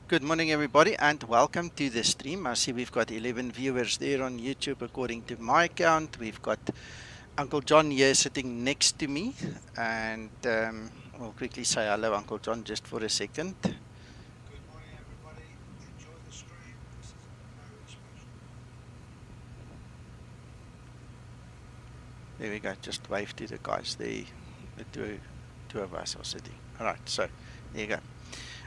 Good morning, everybody, and welcome to the stream. I see we've got 11 viewers there on YouTube, according to my count. We've got Uncle John here sitting next to me, and we'll quickly say hello, Uncle John, just for a second. Good morning, everybody. Enjoy the stream. This is very special. There we go. Just wave to the guys. The two of us are sitting. All right, so there you go.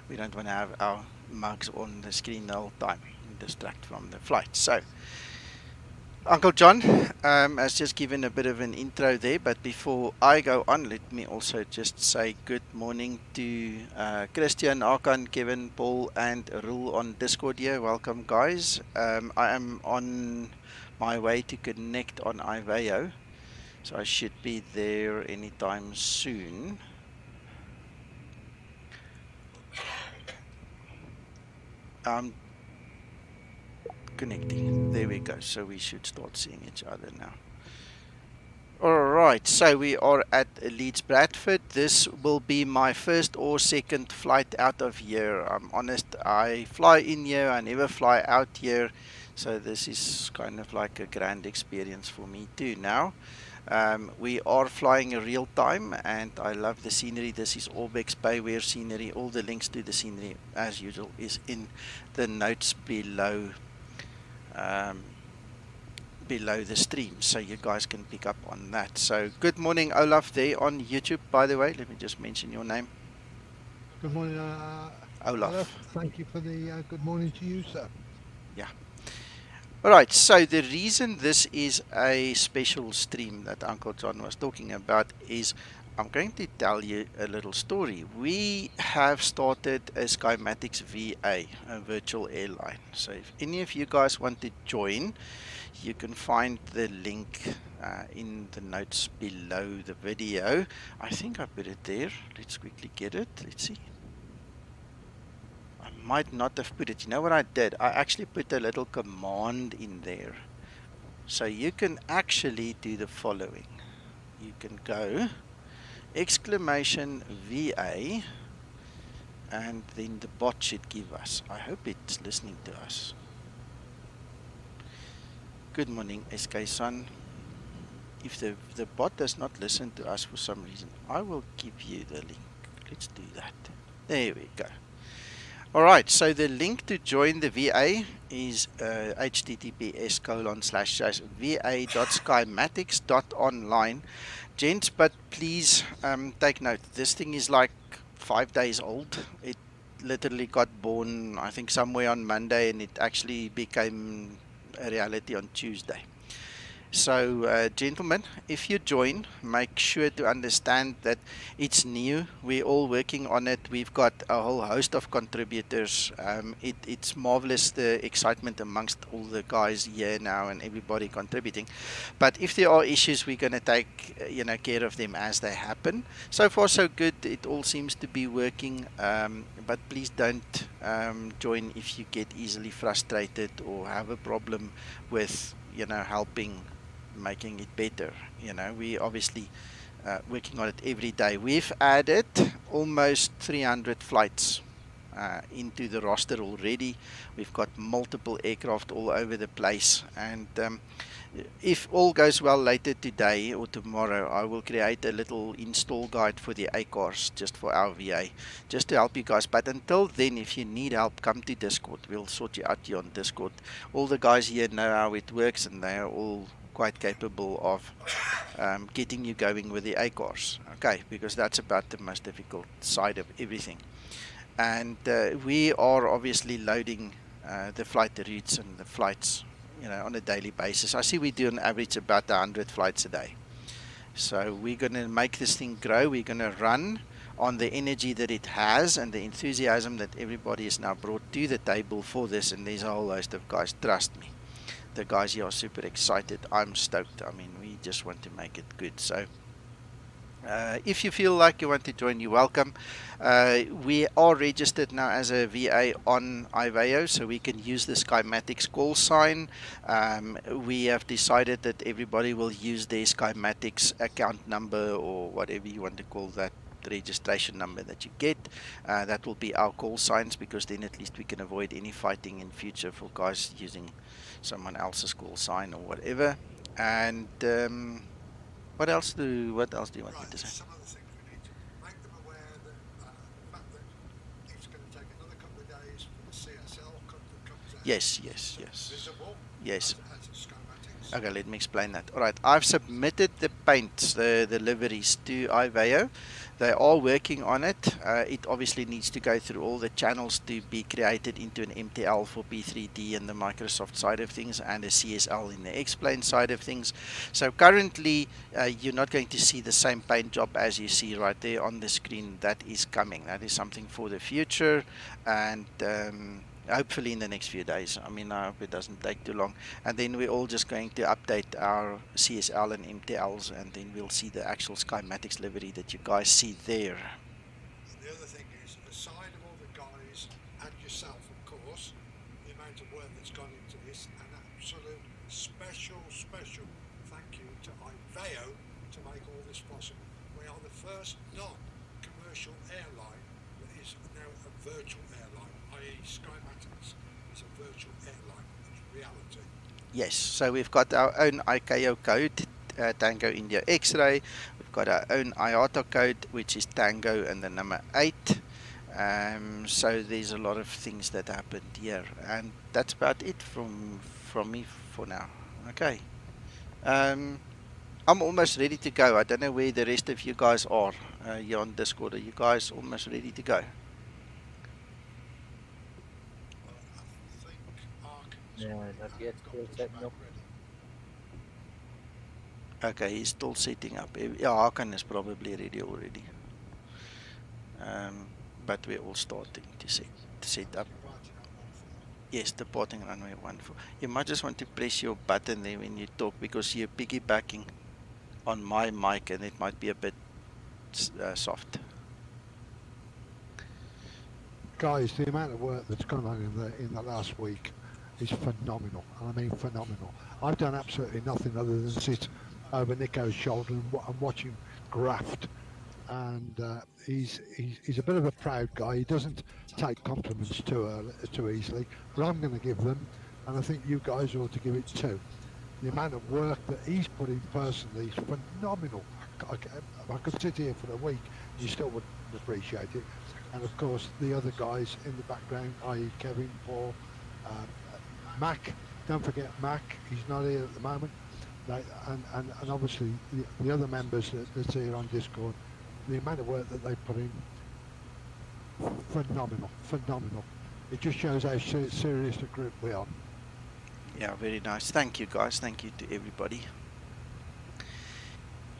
We don't want to have our mugs on the screen the whole time and distract from the flight. So, Uncle John has just given a bit of an intro there, but before I go on, let me also just say good morning to Christian, Akan, Kevin, Paul, and Roel on Discord here. Welcome, guys. I am on my way to connect on Iveo, so I should be there anytime soon. Connecting. There we go. So we should start seeing each other now. Alright, so we are at Leeds, Bradford. This will be my first or second flight out of here. I'm honest, I fly in here, I never fly out here. So this is kind of like a grand experience for me too now. We are flying in real time and I love the scenery. This is Orbex Bayware scenery. All the links to the scenery, as usual, is in the notes below. Below the stream, so you guys can pick up on that. So good morning, Olaf, there on YouTube, by the way. Let me just mention your name. Good morning, Olaf. Thank you for the good morning to you, sir. Yeah. Alright, so the reason this is a special stream that Uncle John was talking about is I'm going to tell you a little story. We have started a Skymatics VA, a virtual airline. So if any of you guys want to join, you can find the link in the notes below the video. I think I put it there. Let's quickly get it. Let's see. I might not have put it. You know what I did? I actually put a little command in there. So you can actually do the following. You can go exclamation VA and then the bot should give us. I hope it's listening to us. Good morning, SK-san. If the bot does not listen to us for some reason, I will give you the link. Let's do that. There we go. Alright, so the link to join the VA is https://va.skymatics.online. Gents, but please take note, this thing is like 5 days old. It literally got born, I think, somewhere on Monday, and it actually became a reality on Tuesday. So, gentlemen, if you join, make sure to understand that it's new. We're all working on it. We've got a whole host of contributors. It's marvelous, the excitement amongst all the guys here now and everybody contributing. But if there are issues, we're going to take care of them as they happen. So far, so good. It all seems to be working. But please don't join if you get easily frustrated or have a problem with helping making it better. We obviously working on it every day. We've added almost 300 flights into the roster already. We've got multiple aircraft all over the place, and if all goes well later today or tomorrow, I will create a little install guide for the ACARs just for our VA, just to help you guys. But until then, if you need help, come to Discord. We'll sort you out here on Discord. All the guys here know how it works, and they are all quite capable of getting you going with the ACARs. Okay, because that's about the most difficult side of everything. And we are obviously loading the flight routes and the flights on a daily basis. I see we do on average about 100 flights a day. So we're going to make this thing grow. We're going to run on the energy that it has and the enthusiasm that everybody has now brought to the table for this. And there's a whole host of guys, trust me. The guys here are super excited. I'm stoked. I mean, we just want to make it good. So if you feel like you want to join, you're welcome. We are registered now as a VA on Iveo, so we can use the Skymatics call sign. We have decided that everybody will use their Skymatics account number, or whatever you want to call that registration number that you get. That will be our call signs, because then at least we can avoid any fighting in future for guys using someone else's call sign or whatever. And what else do you want me Right, to say? there's some other things we need to make them aware that the fact that it's going to take another couple of days for the CSL that comes out Yes, to yes, be yes, visible yes. as a schematics. Okay, let me explain that. All right, I've submitted the paints, the liveries to Iveo. They are working on it. It obviously needs to go through all the channels to be created into an MTL for P3D and the Microsoft side of things, and a CSL in the X-Plane side of things. So currently, you're not going to see the same paint job as you see right there on the screen. That is coming. That is something for the future, and hopefully in the next few days. I mean, I hope it doesn't take too long. And then we're all just going to update our CSL and MTLs, and then we'll see the actual Skymatics livery that you guys see there. And the other thing is, aside of all the guys and yourself, of course, the amount of work that's gone into this, an absolute special thank you to Iveo to make all this possible. We are the first non-commercial airline that is now a virtual airline, i.e. Skymatics is a virtual airline. It's reality. Yes, so we've got our own ICAO code, Tango India X-ray. We've got our own IATA code, which is Tango and the number 8. So there's a lot of things that happened here, and that's about it from me for now. Okay. I'm almost ready to go. I don't know where the rest of you guys are here on Discord. Are you guys almost ready to go? Well, I think Ark is Yeah, already not yet. got Still pushback setting up. ready. Okay, he's still setting up. Yeah, Hakan is probably ready already. But we're all starting to set up. Departing on 1-4. Yes, departing runway 14. You might just want to press your button there when you talk, because you're piggybacking on my mic and it might be a bit soft. Guys, the amount of work that's gone on in the last week is phenomenal. I mean, phenomenal. I've done absolutely nothing other than sit over Nico's shoulder and watch him graft. And he's a bit of a proud guy. He doesn't take compliments too easily, but I'm going to give them, and I think you guys ought to give it too. The amount of work that he's put in personally is phenomenal. I could sit here for a week, you still wouldn't appreciate it. And of course, the other guys in the background, i.e. Kevin, Paul, Mac. Don't forget Mac, he's not here at the moment. And obviously the other members that's here on Discord, the amount of work that they put in, phenomenal. It just shows how serious a group we are. Yeah, very nice. Thank you, guys. Thank you to everybody.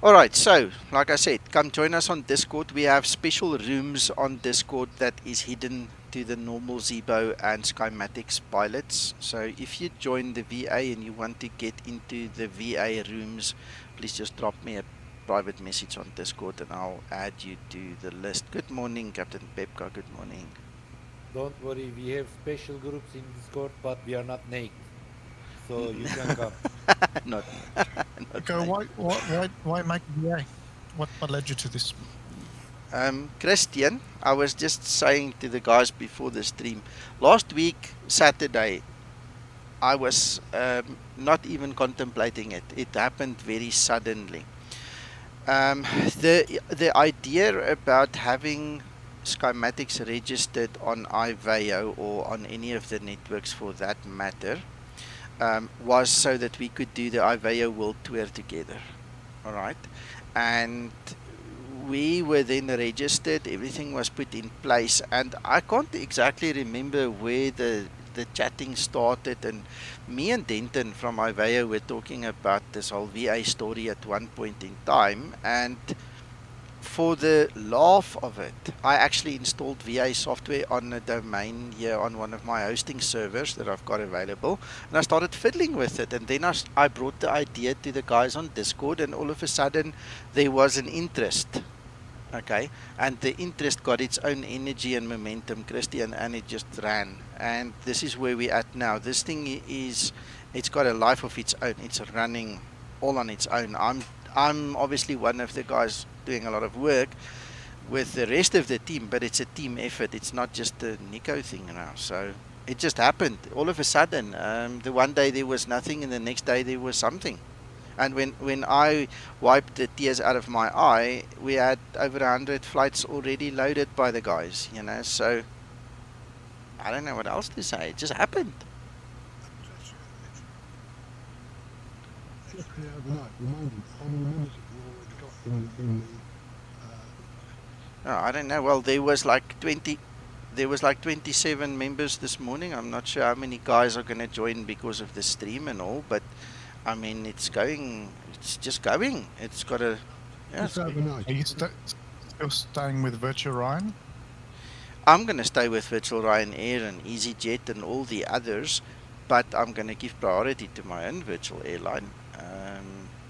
Alright, so, like I said, come join us on Discord. We have special rooms on Discord that is hidden to the normal Zibo and Skymatics pilots. So if you join the VA and you want to get into the VA rooms, please just drop me a private message on Discord and I'll add you to the list. Good morning, Captain Pepka. Good morning. Don't worry, we have special groups in Discord, but we are not naked. So you can come. not Okay, naked. why make VA? What led you to this? Christian, I was just saying to the guys before the stream, last week, Saturday, I was not even contemplating it. It happened very suddenly. The idea about having Skymatics registered on Iveo or on any of the networks for that matter was so that we could do the Iveo World Tour together. All right, and we were then registered, everything was put in place, and I can't exactly remember where the chatting started, and me and Denton from Iveo were talking about this whole VA story at one point in time, and for the laugh of it, I actually installed VA software on a domain here on one of my hosting servers that I've got available, and I started fiddling with it, and then I brought the idea to the guys on Discord, and all of a sudden there was an interest. Okay, and the interest got its own energy and momentum, Christian, and it just ran. And this is where we're at now. This thing it's got a life of its own. It's running all on its own. I'm obviously one of the guys doing a lot of work, with the rest of the team, but it's a team effort. It's not just a Nico thing now. So it just happened all of a sudden. The one day there was nothing, and the next day there was something. And when I wiped the tears out of my eye, we had over 100 flights already loaded by the guys, you know. So I don't know what else to say. It just happened. Literally overnight, remind me, how many members have you already got in Oh, I don't know. Well, there was like 27 members this morning. I'm not sure how many guys are going to join because of the stream and all, but I mean, it's just going. It's got a, yeah. just overnight? Are you still staying with Virtual Ryan? I'm going to stay with Virtual Ryanair and EasyJet and all the others, but I'm going to give priority to my own virtual airline.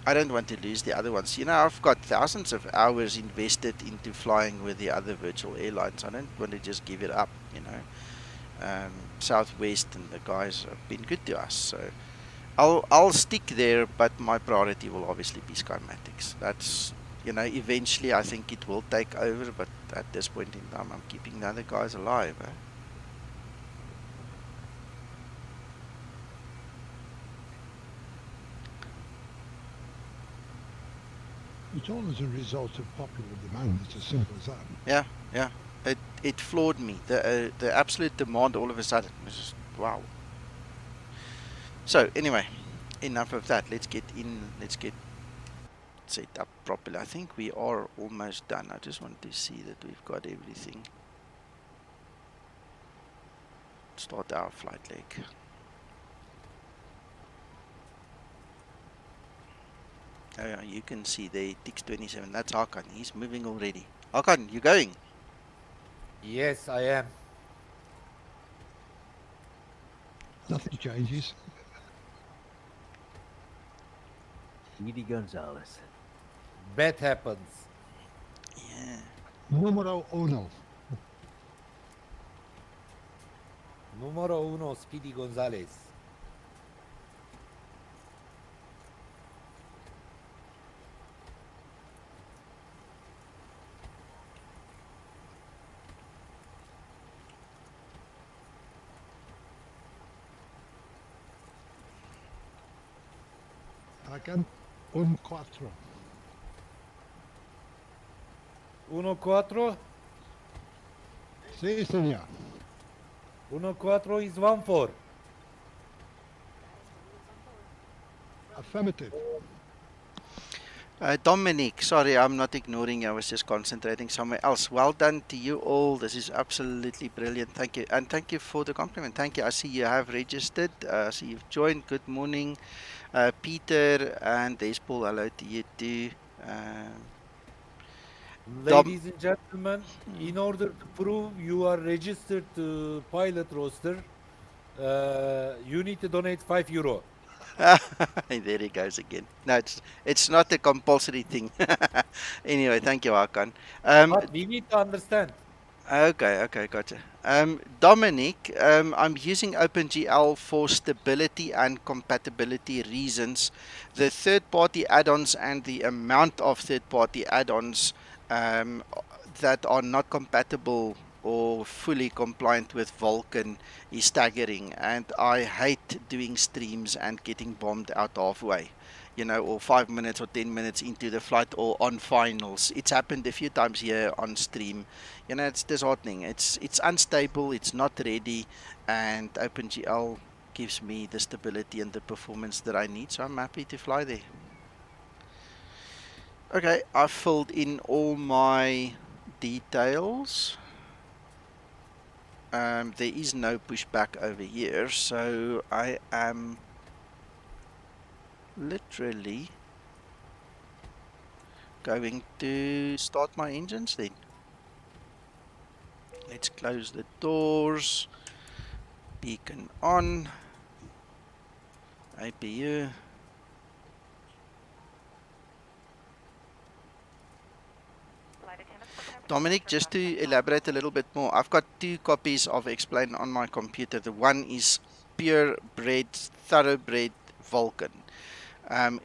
I don't want to lose the other ones. You know, I've got thousands of hours invested into flying with the other virtual airlines. I don't want to just give it up, you know. Southwest and the guys have been good to us, so I'll stick there, but my priority will obviously be Skymatics. That's, you know, eventually I think it will take over, but at this point in time I'm keeping the other guys alive. It's all as a result of popular demand. It's as simple as that. Yeah, yeah. It floored me. The absolute demand all of a sudden was just wow. So anyway, enough of that. Let's get in. Let's get set up properly. I think we are almost done. I just want to see that we've got everything. Start our flight leg. Oh yeah, you can see there, ticks 27. That's Hakan. He's moving already. Hakan, you going? Yes, I am. Nothing changes. Edie Gonzalez. Bad happens. Yeah. Numero uno. Numero uno, Speedy Gonzalez. Again, un quattro. 1-4. Si, senor. 1-4 is 1-4. Affirmative. Dominic, sorry, I'm not ignoring you. I was just concentrating somewhere else. Well done to you all. This is absolutely brilliant. Thank you. And thank you for the compliment. Thank you. I see you have registered. I see you've joined. Good morning, Peter and Paul. Hello to you too. Ladies and gentlemen, in order to prove you are registered to pilot roster, you need to donate €5. There he goes again. No, it's not a compulsory thing. Anyway, thank you, Hakan. But we need to understand. Okay, gotcha. Dominic, I'm using OpenGL for stability and compatibility reasons. The third-party add-ons and the amount of third-party add-ons that are not compatible or fully compliant with Vulkan is staggering, and I hate doing streams and getting bombed out halfway, you know, or 5 minutes or 10 minutes into the flight or on finals. It's happened a few times here on stream. You know, it's disheartening. It's unstable, it's not ready, and OpenGL gives me the stability and the performance that I need, so I'm happy to fly there. Okay, I've filled in all my details. There is no pushback over here, so I am literally going to start my engines then. Let's close the doors. Beacon on. APU. Dominic, just to elaborate a little bit more, I've got 2 copies of Explain on my computer. The one is purebred, thoroughbred Vulkan.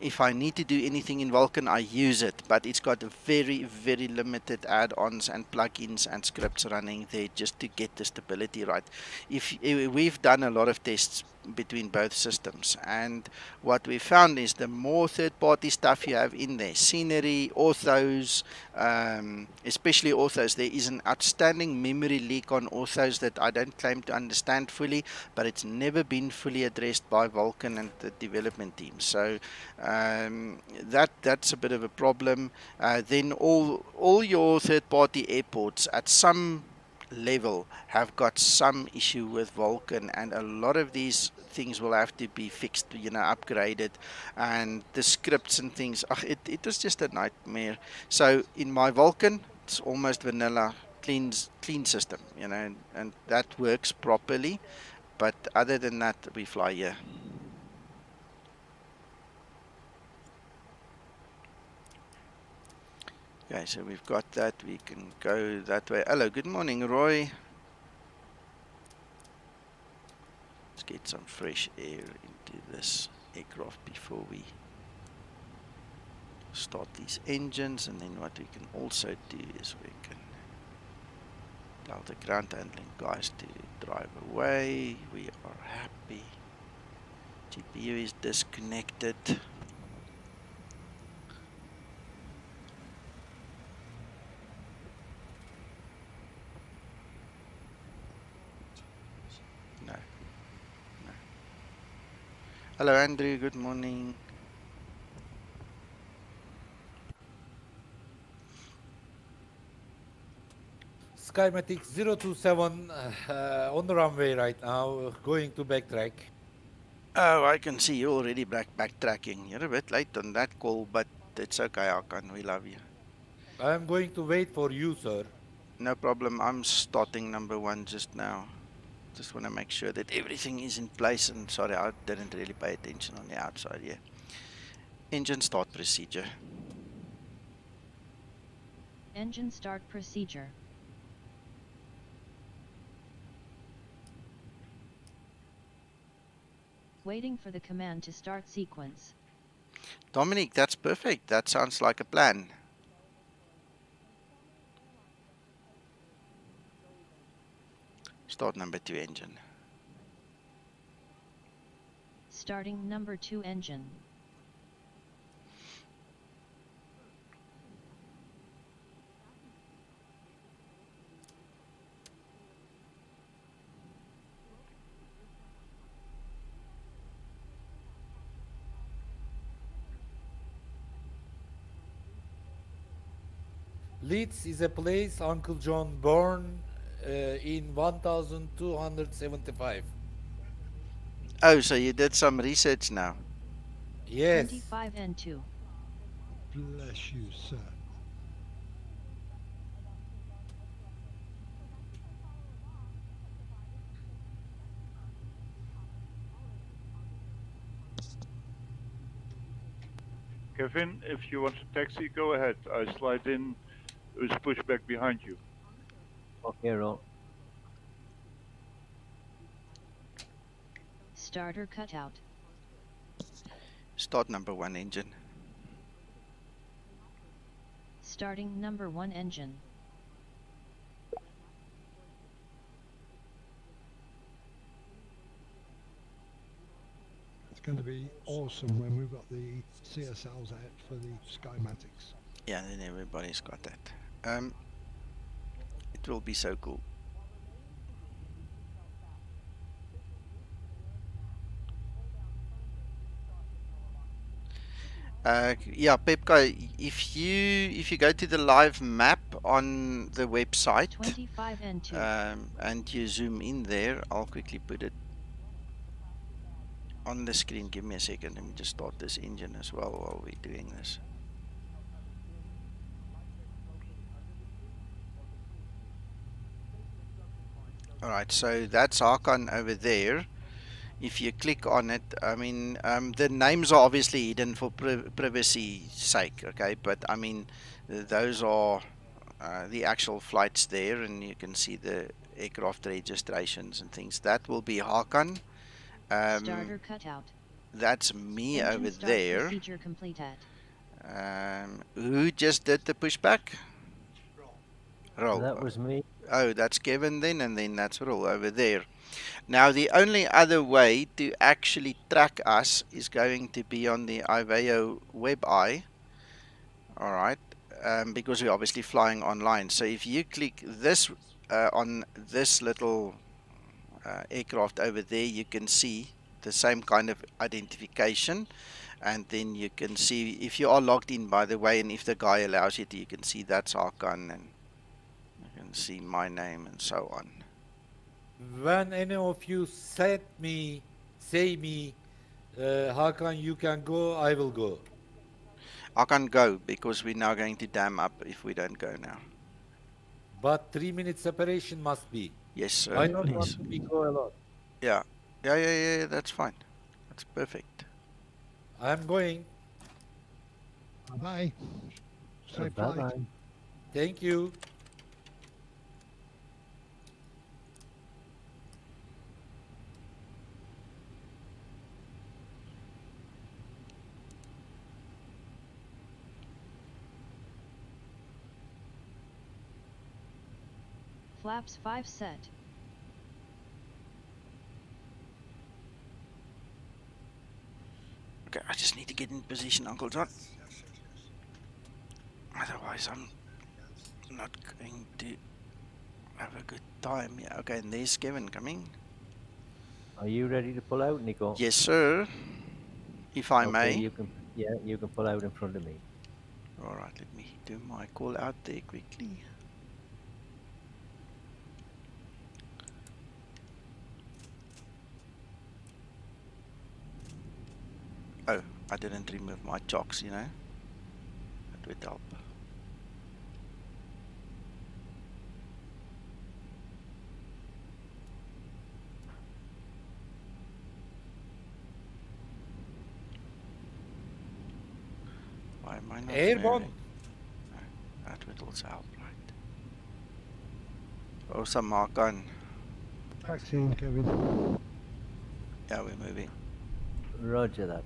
If I need to do anything in Vulkan, I use it, but it's got very, very limited add-ons and plugins and scripts running there just to get the stability right. We've done a lot of tests between both systems, and what we found is the more third-party stuff you have in there, scenery, orthos, especially orthos, there is an outstanding memory leak on orthos that I don't claim to understand fully, but it's never been fully addressed by Vulkan and the development team. So that's a bit of a problem. Then all your third-party airports at some level have got some issue with Vulkan, and a lot of these things will have to be fixed, upgraded, and the scripts and things. It was just a nightmare. So in my Vulkan, it's almost vanilla, clean system, and that works properly. But other than that, we fly here. Okay, so we've got that. We can go that way. Hello, good morning, Roy. Let's get some fresh air into this aircraft before we start these engines. And then what we can also do is we can allow the ground handling guys to drive away. We are happy. GPU is disconnected. Hello, Andrew. Good morning. Skymatic 027 on the runway right now, going to backtrack. Oh, I can see you already backtracking. You're a bit late on that call, but it's okay, Hakan. We love you. I'm going to wait for you, sir. No problem. I'm starting number 1 just now. Just want to make sure that everything is in place. And sorry, I didn't really pay attention on the outside here. Engine start procedure. Engine start procedure. Waiting for the command to start sequence. Dominic, that's perfect. That sounds like a plan. Start number 2 engine. Starting number 2 engine. Leeds is a place Uncle John born in 1275. Oh, so you did some research now. Yes. 25 and 2. Bless you, sir. Kevin, if you want to taxi, go ahead. I slide in with pushback behind you. Okay, roll. Starter cutout. Start number 1 engine. Starting number 1 engine. It's going to be awesome when we've got the CSLs out for the Skymatics. Yeah, then everybody's got that. It will be so cool. Yeah, Pepka, if you go to the live map on the website 25 and 2. and you zoom in there, I'll quickly put it on the screen. Give me a second. Let me just start this engine as well while we're doing this. Alright, so that's Hakan over there. If you click on it, I mean, the names are obviously hidden for privacy's sake, okay? But I mean, those are the actual flights there, and you can see the aircraft registrations and things. That will be Hakan. Starter cutout. that's me Engine over start there. procedure complete at. Who just did the pushback? Roll. That was me. Oh, that's Kevin then, and then that's Roll over there. Now, the only other way to actually track us is going to be on the Iveo web eye. All right, because we're obviously flying online. So if you click this on this little aircraft over there, you can see the same kind of identification, and then you can see if you are logged in, by the way, and if the guy allows you to, you can see that's Hakan, and you can see my name and so on. When any of you say me, Hakan, you can go, I will go. I can't go because we're now going to dam up if we don't go now. But 3-minute separation must be. Yes, sir, I don't please. want to be go alone. Yeah, that's fine. That's perfect. I'm going. Bye. Safe flight. Bye-bye. Thank you. Flaps 5 set. Okay, I just need to get in position, Uncle John. Otherwise, I'm not going to have a good time. Yeah, okay, and there's Kevin coming. Are you ready to pull out, Nico? Yes, sir. If I Okay, may. you can. Yeah, you can pull out in front of me. All right, let me do my call out there quickly. Oh, I didn't remove my chocks, you know. That would help. Why am I not Airborne. moving? No, that would also help, right? Oh, some Hakan. Taxiing, Kevin. Yeah, we're moving. Roger that.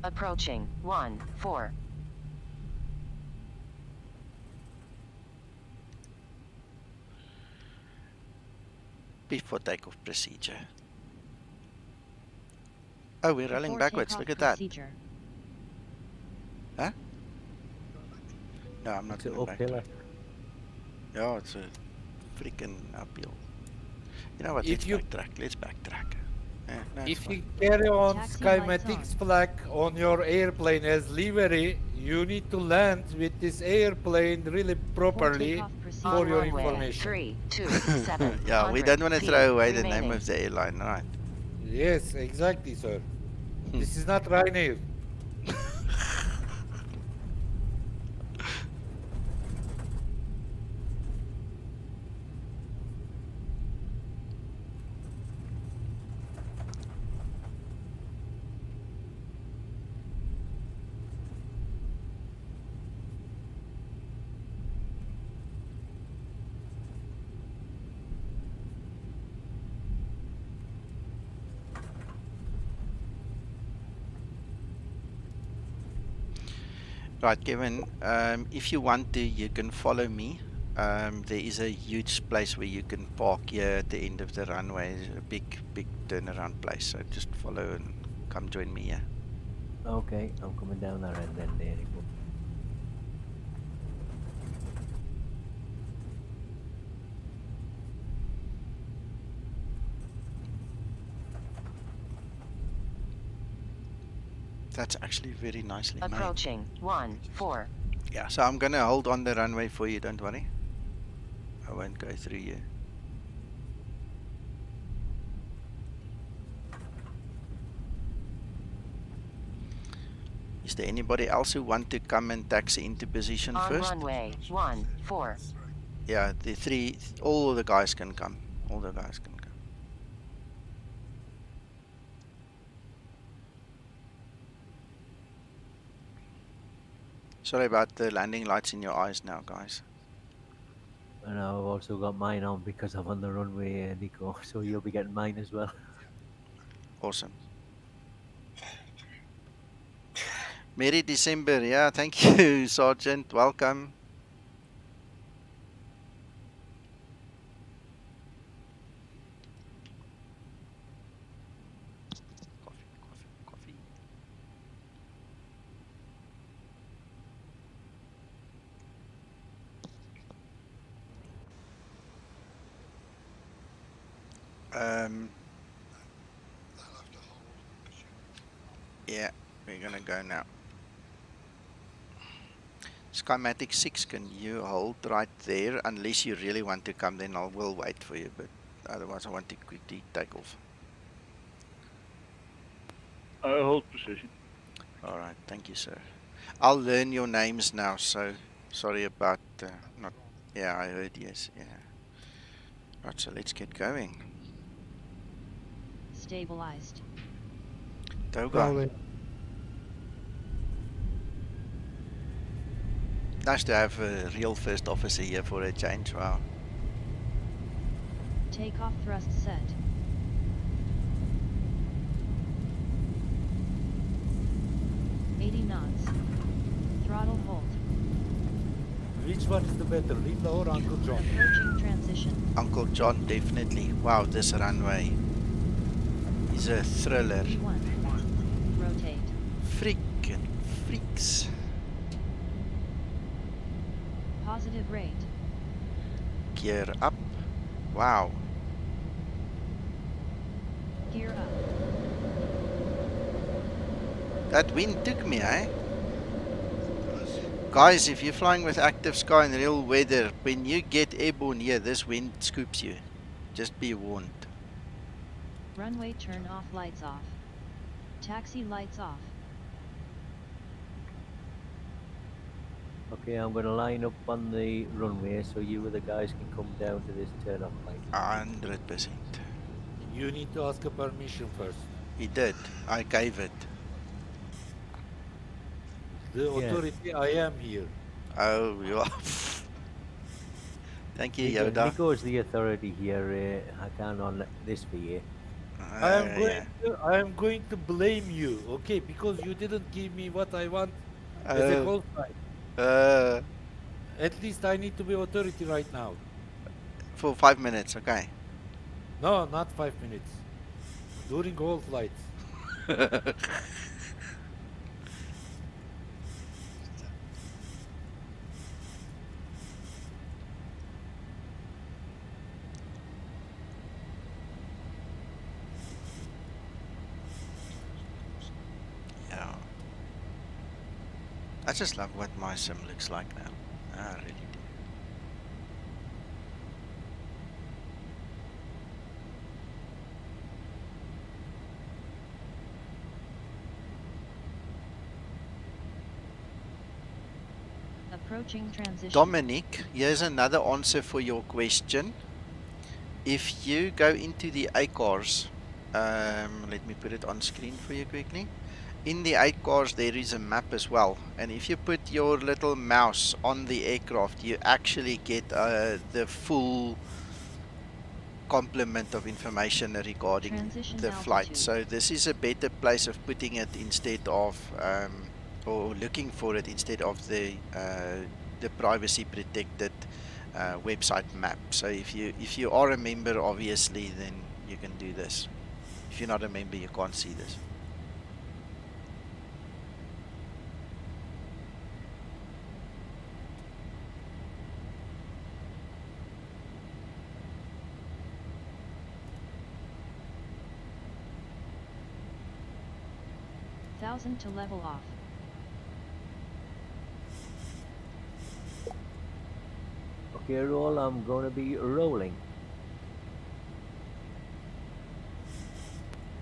Approaching 1-4. Before takeoff procedure. Oh, we're rolling Before backwards. takeoff Look at that. procedure. Huh? No, I'm not It's an going back. uphill. Yeah, it's a freaking uphill. You know what? If you- Let's backtrack. Yeah, no, it's If fine. you carry on Taxi lights Skymatics on. flag on your airplane as livery, you need to land with this airplane really properly takeoff procedure. for your runway information. 327. Yeah, we don't want to throw away the name of the airline, right? Yes, exactly, sir. This is not Ryanair. Right, Kevin, if you want to, you can follow me. There is a huge place where you can park here at the end of the runway. A big turnaround place. So just follow and come join me here. Okay, I'm coming down that end then, there you go. That's actually very nicely made. Approaching 1-4. Yeah, so I'm gonna hold on the runway for you, don't worry. I won't go through you. Is there anybody else who want to come and taxi into position On first? runway 14. Yeah, the three, all the guys can come. All the guys can come. Sorry about the landing lights in your eyes now, guys. And I've also got mine on because I'm on the runway, Nico. So you'll be getting mine as well. Awesome. Merry December. Yeah, thank you, Sergeant. Welcome. Coffee, coffee, coffee. They'll have to hold, I presume. Yeah, we're gonna go now. Skymatic 6, can you hold right there? Unless you really want to come, then I will wait for you, but otherwise I want to quickly take off. I hold position. Alright, thank you, sir. I'll learn your names now, so sorry about not... Yeah, I heard, yes, yeah. Right, so let's get going. Stabilized. Toga, Rolling. nice to have a real first officer here for a change, wow. Takeoff thrust set. knots. Throttle hold. Which one is the better, Linda or Uncle John? Approaching transition. Uncle John, definitely. Wow, this runway is a thriller. V1. Rotate. Freaking freaks. Positive rate. Gear up. Wow. Gear up. That wind took me, eh? Guys, if you're flying with active sky in real weather, when you get airborne here, this wind scoops you. Just be warned. Runway turn off, lights off. Taxi lights off. Okay, I'm going to line up on the runway so you other guys can come down to this turn off light. 100%. You need to ask a permission first. He did. I gave it. The authority, I am here. Oh, you are. Thank you, Yoda. Nico is the authority here. I can't on this for you. I am going to blame you, okay? Because you didn't give me what I want as a call sign. At least I need to be authority right now. For 5 minutes, okay. No, not 5 minutes. During all flights. Yeah. I just love what my sim looks like now. I really do. Approaching transition. Dominic, here's another answer for your question. If you go into the ACARS, let me put it on screen for you quickly. In the ACARS there is a map as well, and if you put your little mouse on the aircraft, you actually get the full complement of information regarding Transition the flight. altitude. So this is a better place of putting it instead of or looking for it instead of the privacy protected website map. So if you are a member, obviously, then you can do this. If you're not a member, you can't see this. Thousand to level off. Okay, roll. I'm going to be rolling.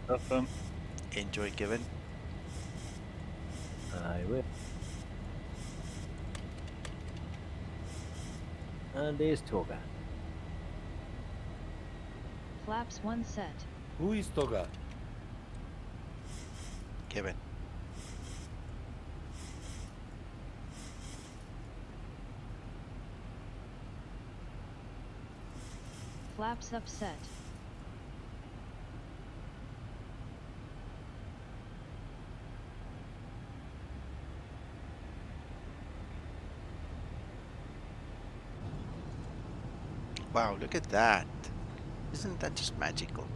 Have fun. Enjoy, Kevin. I will. And there's Toga. Flaps 1 set. Who is Toga? Kevin. Flaps upset. Wow, look at that. Isn't that just magical?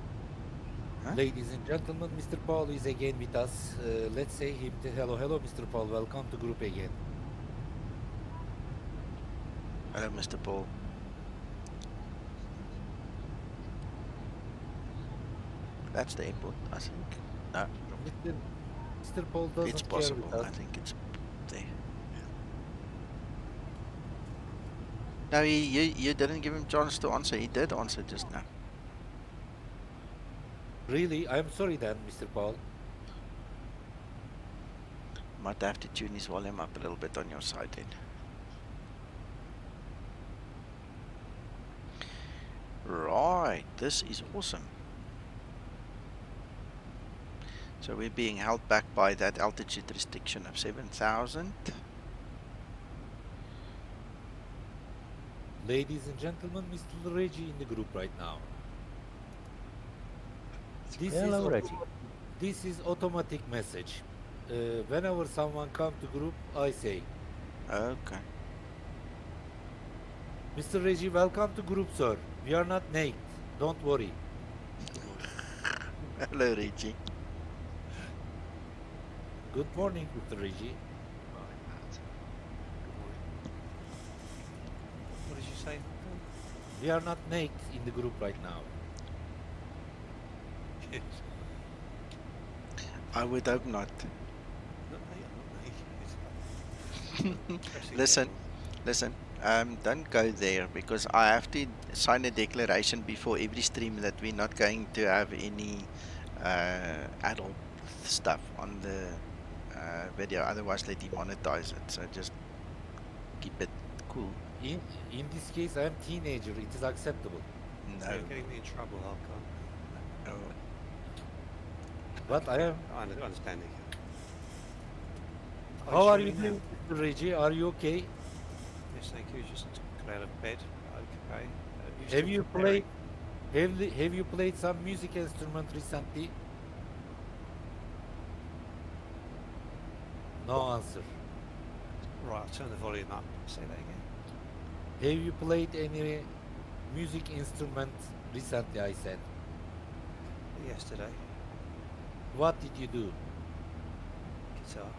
Huh? Ladies and gentlemen, Mr. Paul is again with us. Let's say him hello, hello, Mr. Paul. Welcome to group again. Hello, Mr. Paul. That's the airport, I think. No, Mr. Paul doesn't it's care possible. with us. I think it's there. No, you didn't give him chance to answer. He did answer just now. Really? I'm sorry then, Mr. Paul. Might have to tune his volume up a little bit on your side then. Right, this is awesome. So we're being held back by that altitude restriction of 7,000. Ladies and gentlemen, Mr. Reggie in the group right now. Hello, Reggie. This is automatic message. Whenever someone come to group, I say, Okay. Mr. Reggie, welcome to group, sir. We are not naked. Don't worry. Hello, Reggie. Good morning, Mr. Reggie. What did you say? We are not naked in the group right now. I would hope not. Not me, not me. Listen, don't go there because I have to sign a declaration before every stream that we're not going to have any adult stuff on the video, otherwise they demonetize it. So just keep it cool. In this case, I am teenager. It is acceptable. No. You're getting me in trouble, Alcon. No. But I am. I understand it. How are you doing, Mr. Reggie? Are you okay? Yes, thank you. Just got out of bed. Okay. Have you played? Have you played some music instrument recently? No answer. Right, I'll turn the volume up. Say that again. Have you played any music instrument recently? I said. Yesterday. What did you do? Guitar.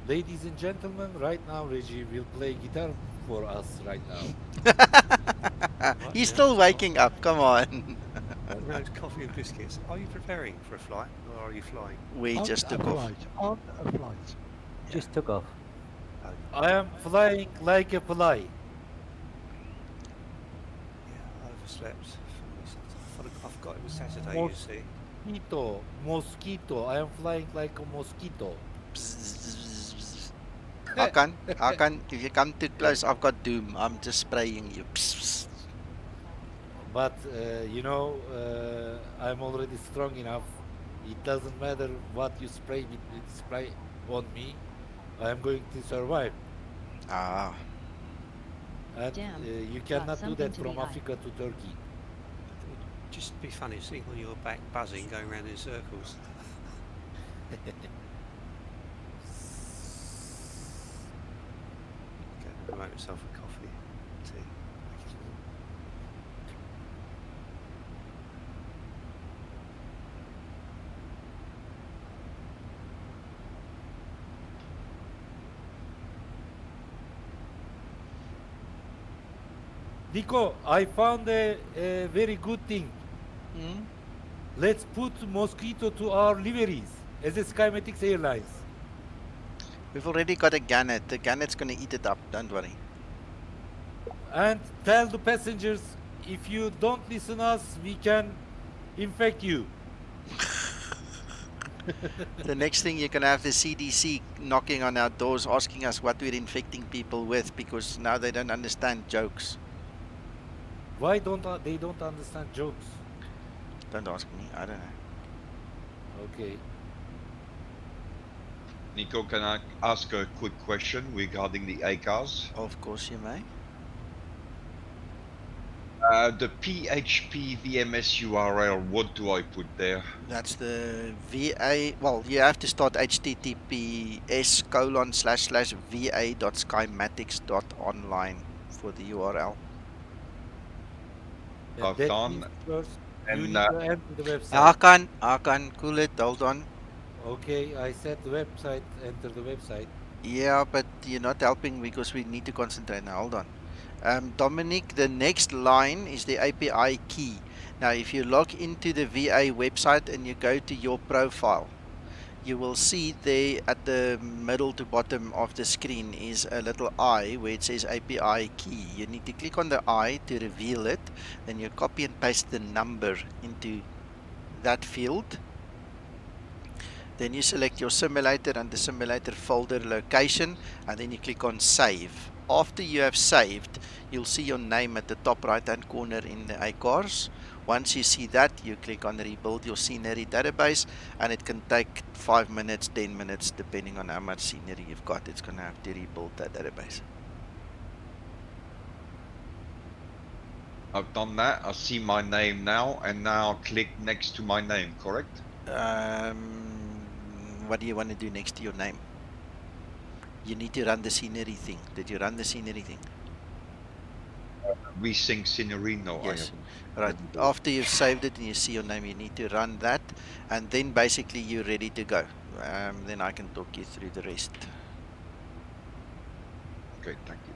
Ladies and gentlemen, right now Reggie will play guitar for us right now. He's still waking up, come on. Road, coffee and biscuits. Are you preparing for a flight or are you flying? We just took off. On a flight. Just took off. I am flying like a fly. Yeah, I overslept. I forgot it was Saturday, you see. Mosquito. I am flying like a mosquito. Hakan, if you come too close, I've got doom. I'm just spraying you. But you know, I'm already strong enough. It doesn't matter what you spray on me. I am going to survive. Ah. And Damn, you got cannot do something that to from be eyed. Africa to Turkey. Just be funny sitting on your back buzzing, going around in circles. Okay, I'll make myself a coffee, tea. Nico, I found a very good thing. Hmm? Let's put mosquito to our liveries as a Skymatics Airlines. We've already got a gannet. The gannet's gonna eat it up, don't worry. And tell the passengers, if you don't listen us, we can infect you. The next thing you're gonna have the CDC knocking on our doors, asking us what we're infecting people with, because now they don't understand jokes. Why they don't understand jokes? Don't ask me. I don't know. Okay. Nico, can I ask a quick question regarding the ACARs? Of course you may. The PHP VMS URL, what do I put there? That's the VA. Well, you have to start https://va.schematics.online for the URL. I've done. First, you And need to enter the website. I can cool it. Hold on. Okay, I said the website. Enter the website. Yeah, but you're not helping because we need to concentrate now. Hold on. Dominic, the next line is the API key. Now, if you log into the VA website and you go to your profile, you will see there at the middle to bottom of the screen is a little I where it says API key. You need to click on the I to reveal it. Then you copy and paste the number into that field. Then you select your simulator and the simulator folder location, and then you click on save. After you have saved, you'll see your name at the top right hand corner in the ACARs. Once you see that, you click on rebuild your scenery database, and it can take 5 minutes, 10 minutes, depending on how much scenery you've got. It's going to have to rebuild that database. I've done that. I see my name now, and now click next to my name, correct? What do you want to do next to your name? You need to run the scenery thing. Did you run the scenery thing? Resync scenery? No, yes. I haven't. Right. After you've saved it and you see your name, you need to run that, and then basically you're ready to go. Then I can talk you through the rest. Okay, thank you.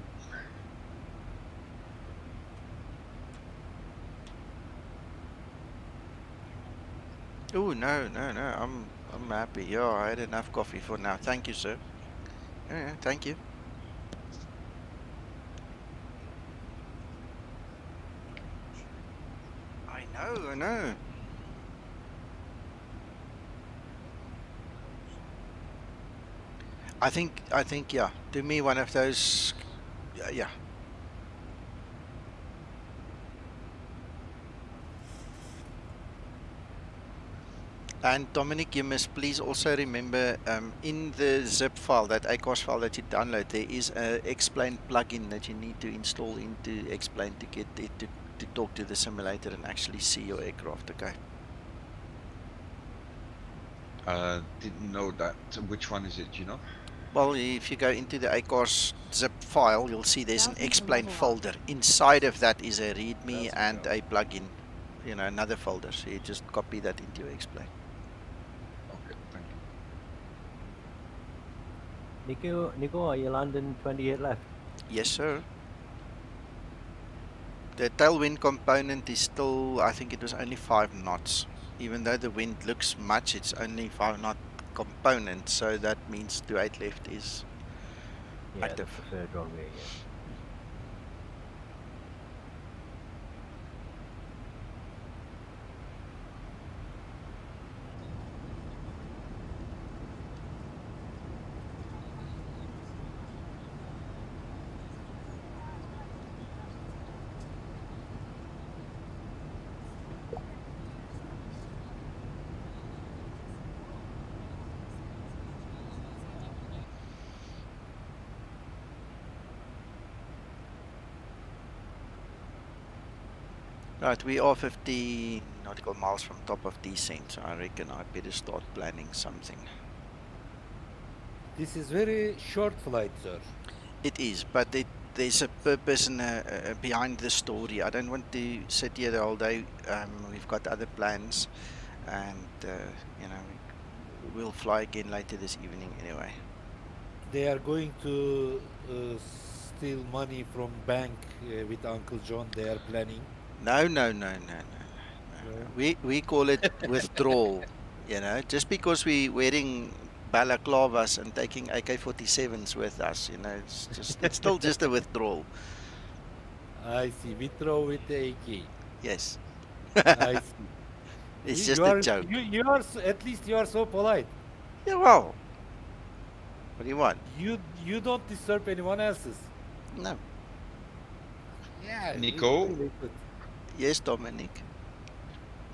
Oh no, I'm happy. Yeah, I had enough coffee for now. Thank you, sir. Yeah, thank you. I know. I think, yeah. Do me one of those, yeah. And Dominic, you must please also remember in the zip file, that ACARS file that you download, there is a Explain plugin that you need to install into Explain to get it to talk to the simulator and actually see your aircraft, okay? Didn't know that. Which one is it, you know? Well, if you go into the ACARS zip file, you'll see there's an Explain folder. Inside of that is a README and a plugin, you know, another folder. So you just copy that into your Explain. Okay, thank you. Nico, are you landing 28 left? Yes, sir. The tailwind component is still, I think it was only 5 knots. Even though the wind looks much, it's only 5 knot component, so that means 28 left is active. The preferred runway, yeah. Right, we are 50 nautical miles from top of descent, so I reckon I better start planning something. This is very short flight, sir. It is, but there's a purpose and behind the story. I don't want to sit here the whole day. We've got other plans, and you know, we'll fly again later this evening anyway. They are going to steal money from bank with Uncle John. They are planning. No. We call it withdrawal. You know, just because we're wearing balaclavas and taking AK-47s with us, you know, it's still just a withdrawal. I see. Withdraw with the AK. Yes. I see. It's just a joke. You are at least you are so polite. Yeah, well. What do you want? You don't disturb anyone else's. No. Yeah. Nico? Really good. Yes, Dominic.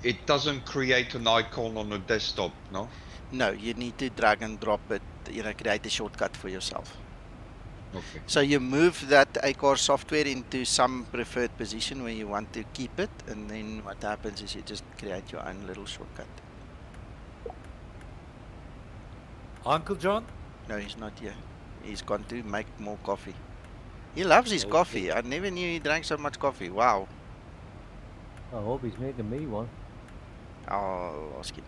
It doesn't create an icon on a desktop, no? No, you need to drag and drop it, create a shortcut for yourself. Okay. So you move that ACAR software into some preferred position where you want to keep it, and then what happens is you just create your own little shortcut. Uncle John? No, he's not here. He's gone to make more coffee. He loves his coffee. I never knew he drank so much coffee. Wow. I hope he's making me one. I'll ask him.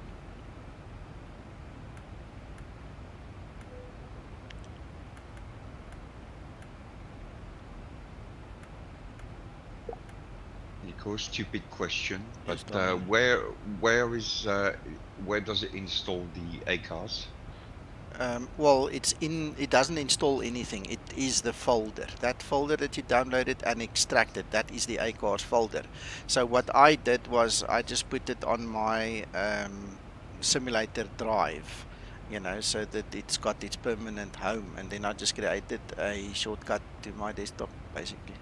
Nico, stupid question, Yes, but where does it install the ACARs? Well, it doesn't install anything. It is the folder. That folder that you downloaded and extracted, that is the ACARs folder. So what I did was I just put it on my simulator drive, so that it's got its permanent home, and then I just created a shortcut to my desktop, basically.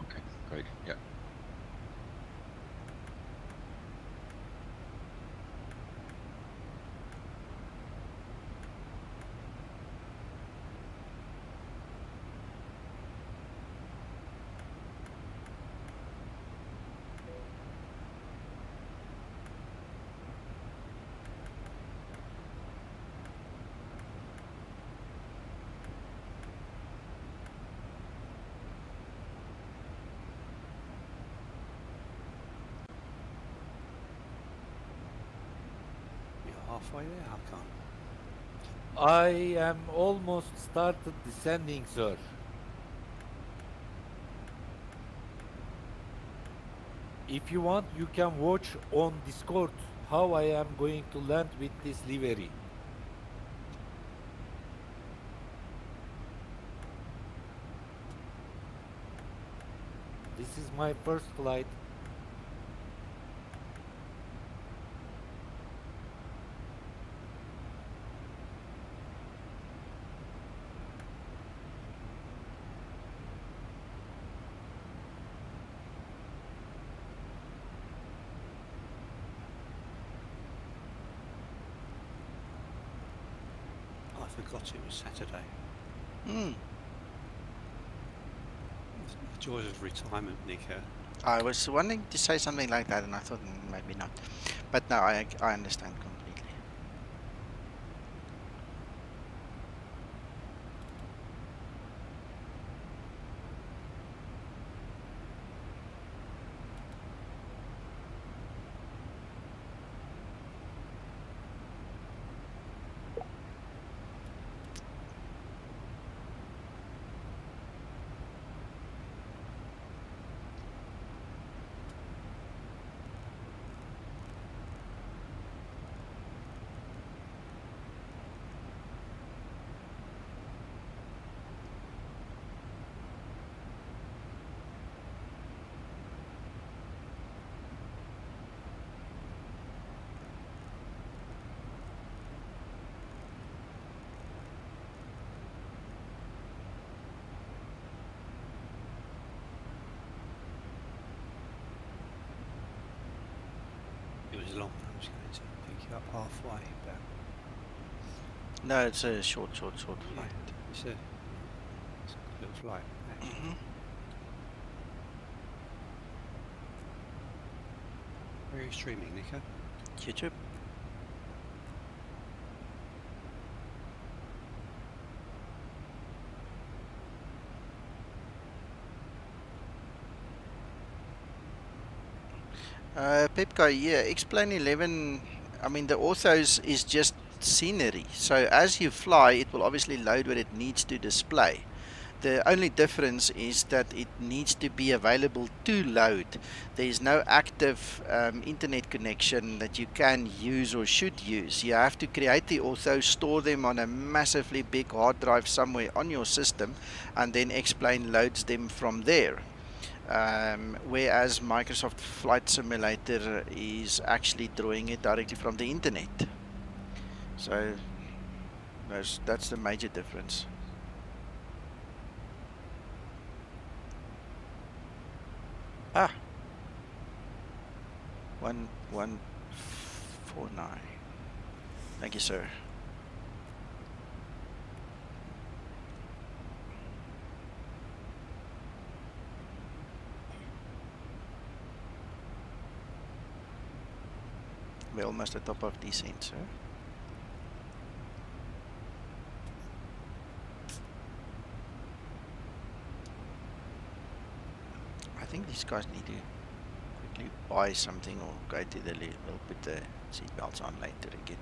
Okay, great, yeah. Halfway there, I can't. I am almost started descending, sir. If you want, you can watch on Discord how I am going to land with this livery. This is my first flight. I forgot it was Saturday. The joys of retirement, Nico. I was wanting to say something like that, and I thought maybe not. But no, I understand completely. It was long. I was going to pick you up halfway, but No, it's a short flight. it's a little flight. Where are you streaming, Nico? YouTube. Pepka, yeah, explain 11. I mean, the orthos is just scenery. So as you fly, it will obviously load what it needs to display. The only difference is that it needs to be available to load. There is no active internet connection that you can use or should use. You have to create the orthos, store them on a massively big hard drive somewhere on your system, and then explain loads them from there. whereas Microsoft Flight Simulator is actually drawing it directly from the internet. So that's the major difference. Ah, 1149. Thank you, sir. We're almost at the top of descent, sir. I think these guys need to quickly buy something or go to the loo. We'll put the seatbelts on later again.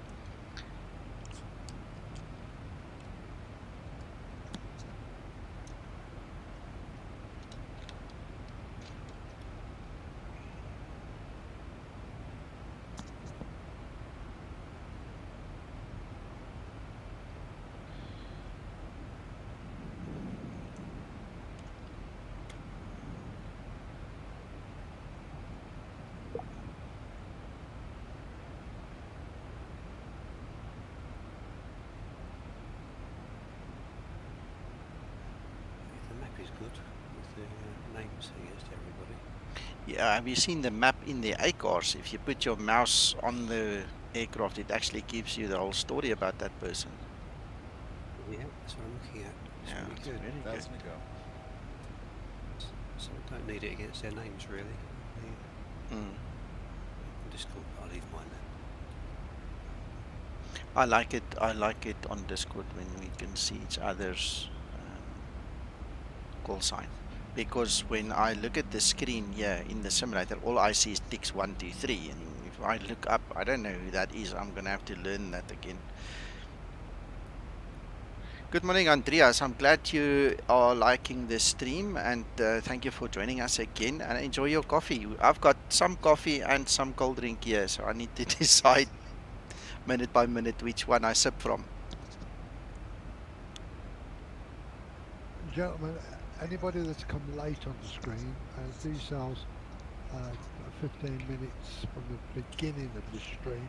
Good with the names here to everybody. Yeah, have you seen the map in the A-cars? If you put your mouse on the aircraft, it actually gives you the whole story about that person. Yeah, that's what I'm looking at. It's Yeah, really it's good. very That's good. go. So I don't need it against their names really. Discord, I'll leave mine then. I like it on Discord when we can see each other's call sign, because when I look at the screen here in the simulator, all I see is ticks 1, 2, 3, and if I look up, I don't know who that is. I'm gonna have to learn that again. Good morning, Andreas. I'm glad you are liking the stream, and thank you for joining us again, and enjoy your coffee. I've got some coffee and some cold drink here, so I need to decide minute by minute which one I sip from. Gentlemen, anybody that's come late on the screen, do yourselves 15 minutes from the beginning of the stream.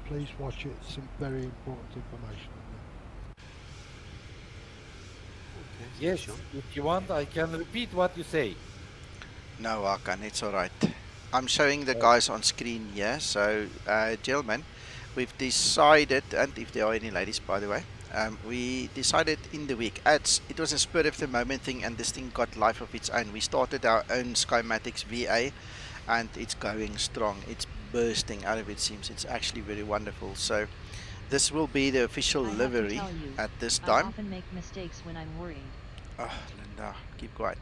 Please watch it. Some very important information on there. Okay, Yes, John. if you want, I can repeat what you say. No, Hakan, it's alright. I'm showing the guys on screen here. So, gentlemen, we've decided, and if there are any ladies, by the way, we decided in the week, it was a spur of the moment thing, and this thing got life of its own. We started our own Skymatics VA, and it's going strong. It's bursting out of its seams. It's actually very wonderful. So, this will be the official livery at this time. I often make mistakes when I'm worried. Oh, Linda, keep quiet.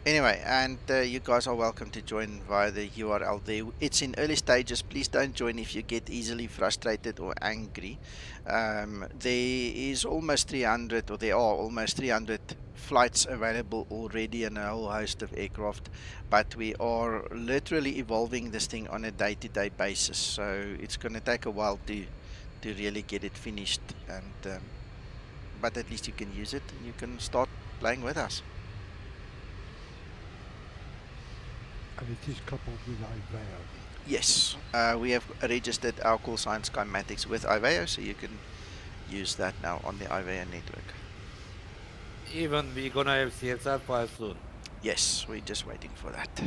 Anyway, and you guys are welcome to join via the URL there. It's in early stages. Please don't join if you get easily frustrated or angry. There is almost 300, or there are almost 300 flights available already and a whole host of aircraft, but we are literally evolving this thing on a day-to-day basis. So it's going to take a while to really get it finished, and but at least you can use it and you can start playing with us. And it is coupled with IVEO. Yes, we have registered our call sign Skymatics with IVEO, so you can use that now on the IVEO network. Even we're gonna have CSR file soon. Yes, we're just waiting for that.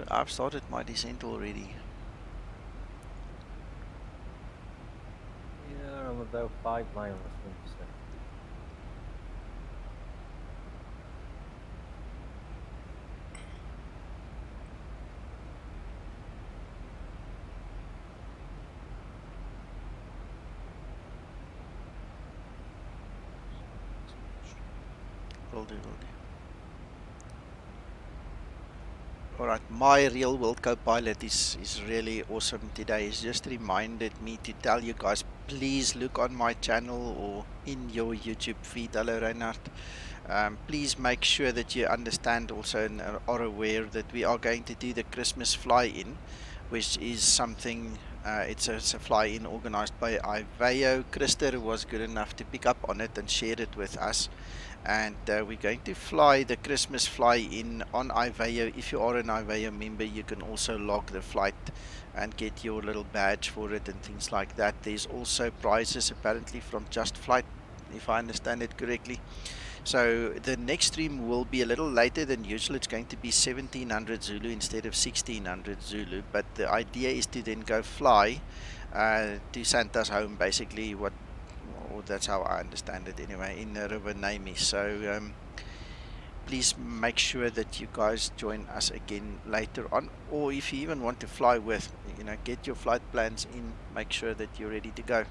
I've started my descent already. Yeah, I'm about 5 miles from the center. Will do. Alright, my real world co-pilot is really awesome today. He's just reminded me to tell you guys, please look on my channel or in your YouTube feed. Hello Reinhard. Please make sure that you understand also and are aware that we are going to do the Christmas fly-in, which is something, it's a fly-in organized by Iveo. Krister was good enough to pick up on it and share it with us. And we're going to fly the Christmas fly-in on Iveo. If you are an Iveo member, you can also log the flight and get your little badge for it and things like that. There's also prizes apparently from Just Flight, if I understand it correctly. So the next stream will be a little later than usual. It's going to be 1700 Zulu instead of 1600 Zulu. But the idea is to then go fly to Santa's home, basically. Or that's how I understand it anyway, in Rovaniemi. So please make sure that you guys join us again later on. Or if you even want to fly with, get your flight plans in. Make sure that you're ready to go.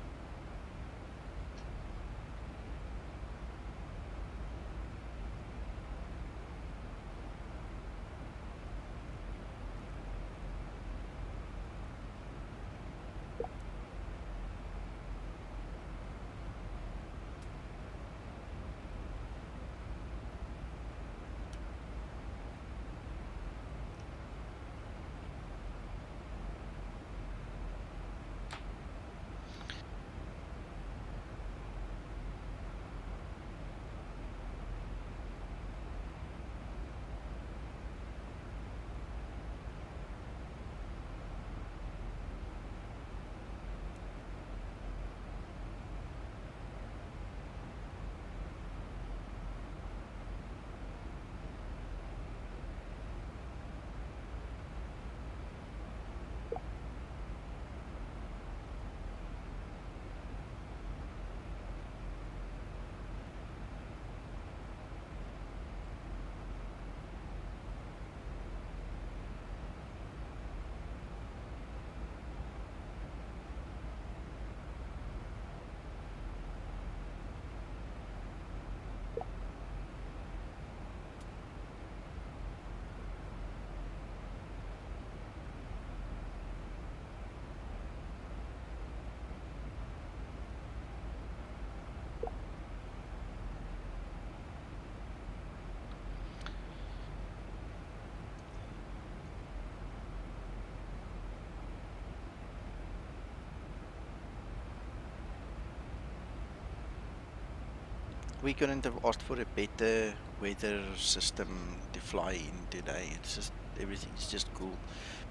We couldn't have asked for a better weather system to fly in today. It's just, everything's just cool.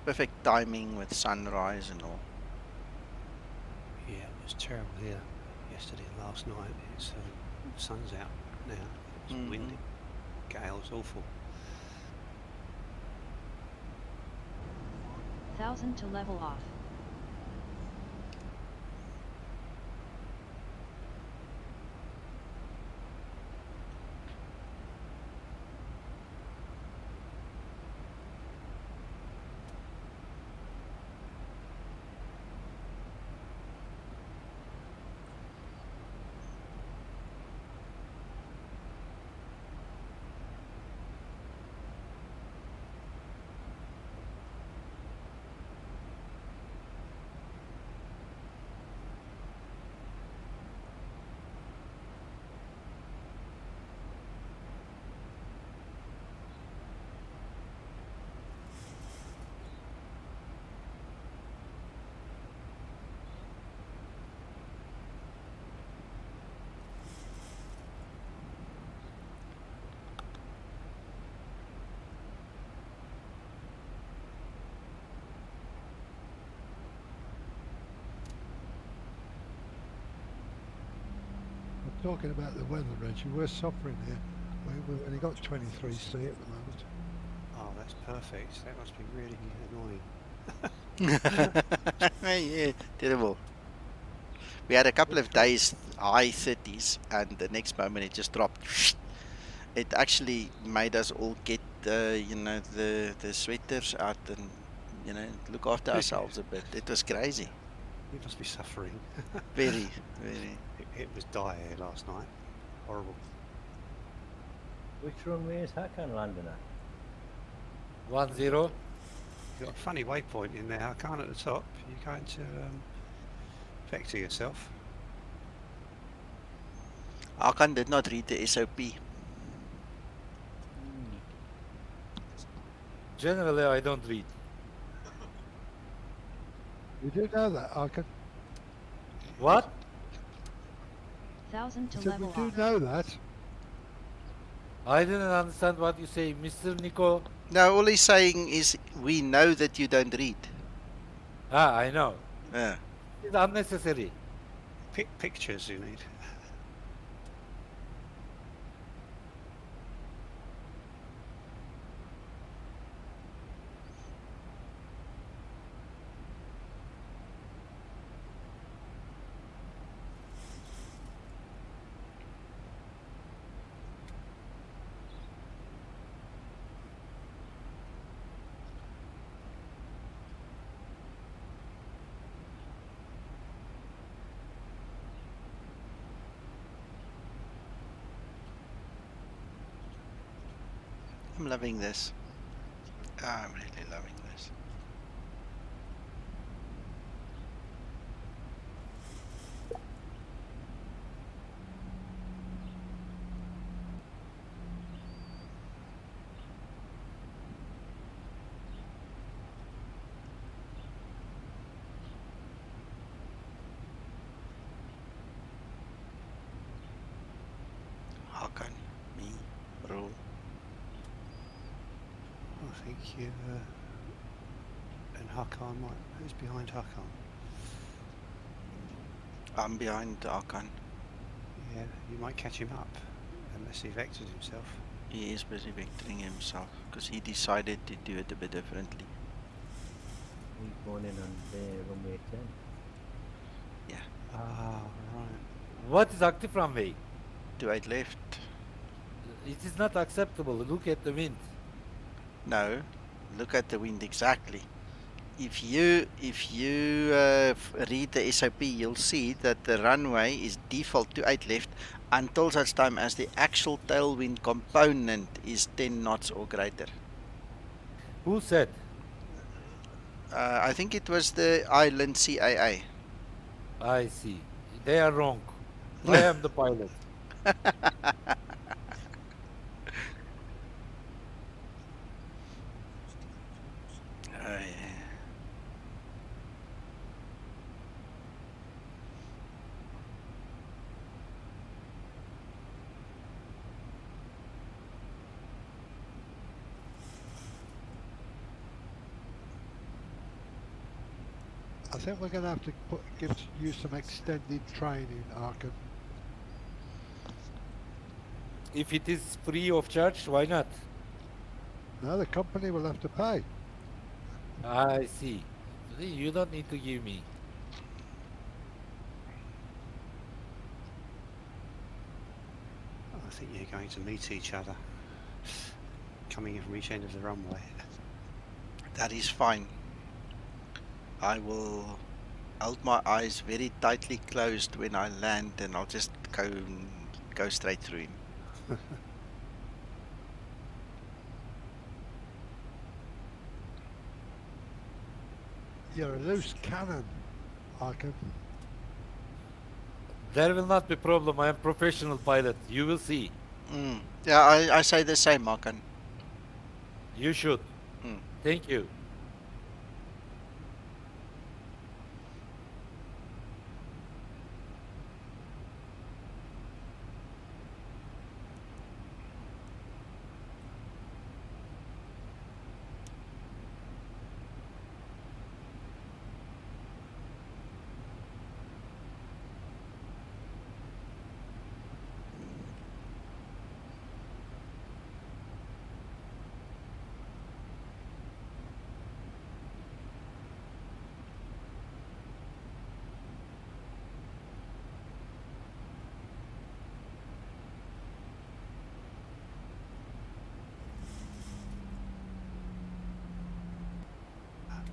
Perfect timing with sunrise and all. Yeah, it was terrible here yesterday and last night. It's sun's out now. It's windy. Gale's awful. 1000 to level off. Talking about the weather, Reggie, we're suffering here. We've only got 23C at the moment. Oh, that's perfect. That must be really annoying. Yeah, terrible. We had a couple of days high 30s, and the next moment it just dropped. It actually made us all get the sweaters out and look after ourselves a bit. It was crazy. You must be suffering. Very, very. It was dire last night. Horrible. Which runway is Hakan landing 10. You've got a funny waypoint in there, Hakan, at the top. You're going to vector yourself. Hakan did not read the SOP. Generally, I don't read. You do know that, Hakan? What? 1000 to I said, level we do off. know that. I didn't understand what you say, Mr. Nico. No, all he's saying is we know that you don't read. Ah, I know. Yeah. It's unnecessary. Pictures you need. I'm loving this. I'm really loving this. Hakan, me, bro. I think you and Hakan might. Who's behind Hakan? I'm behind Hakan. Yeah, you might catch him up unless he vectors himself. He is busy vectoring himself because he decided to do it a bit differently. He's going in on the runway 10. Yeah. Ah, right. What is active runway? 28 left. It is not acceptable. Look at the wind. No, look at the wind exactly. If you read the SOP, you'll see that the runway is default to 8 left until such time as the actual tailwind component is 10 knots or greater. Who said? I think it was the island CAA. I see. They are wrong. I am the pilot. I think we're going to have to give you some extended training, Hakan. If it is free of charge, why not? No, the company will have to pay. I see. You don't need to give me. I think you're going to meet each other coming in from each end of the runway. That is fine. I will hold my eyes very tightly closed when I land, and I'll just go straight through him. You're a loose cannon, Hakan. There will not be problem. I am professional pilot. You will see. Yeah, I say the same, Hakan. You should. Thank you.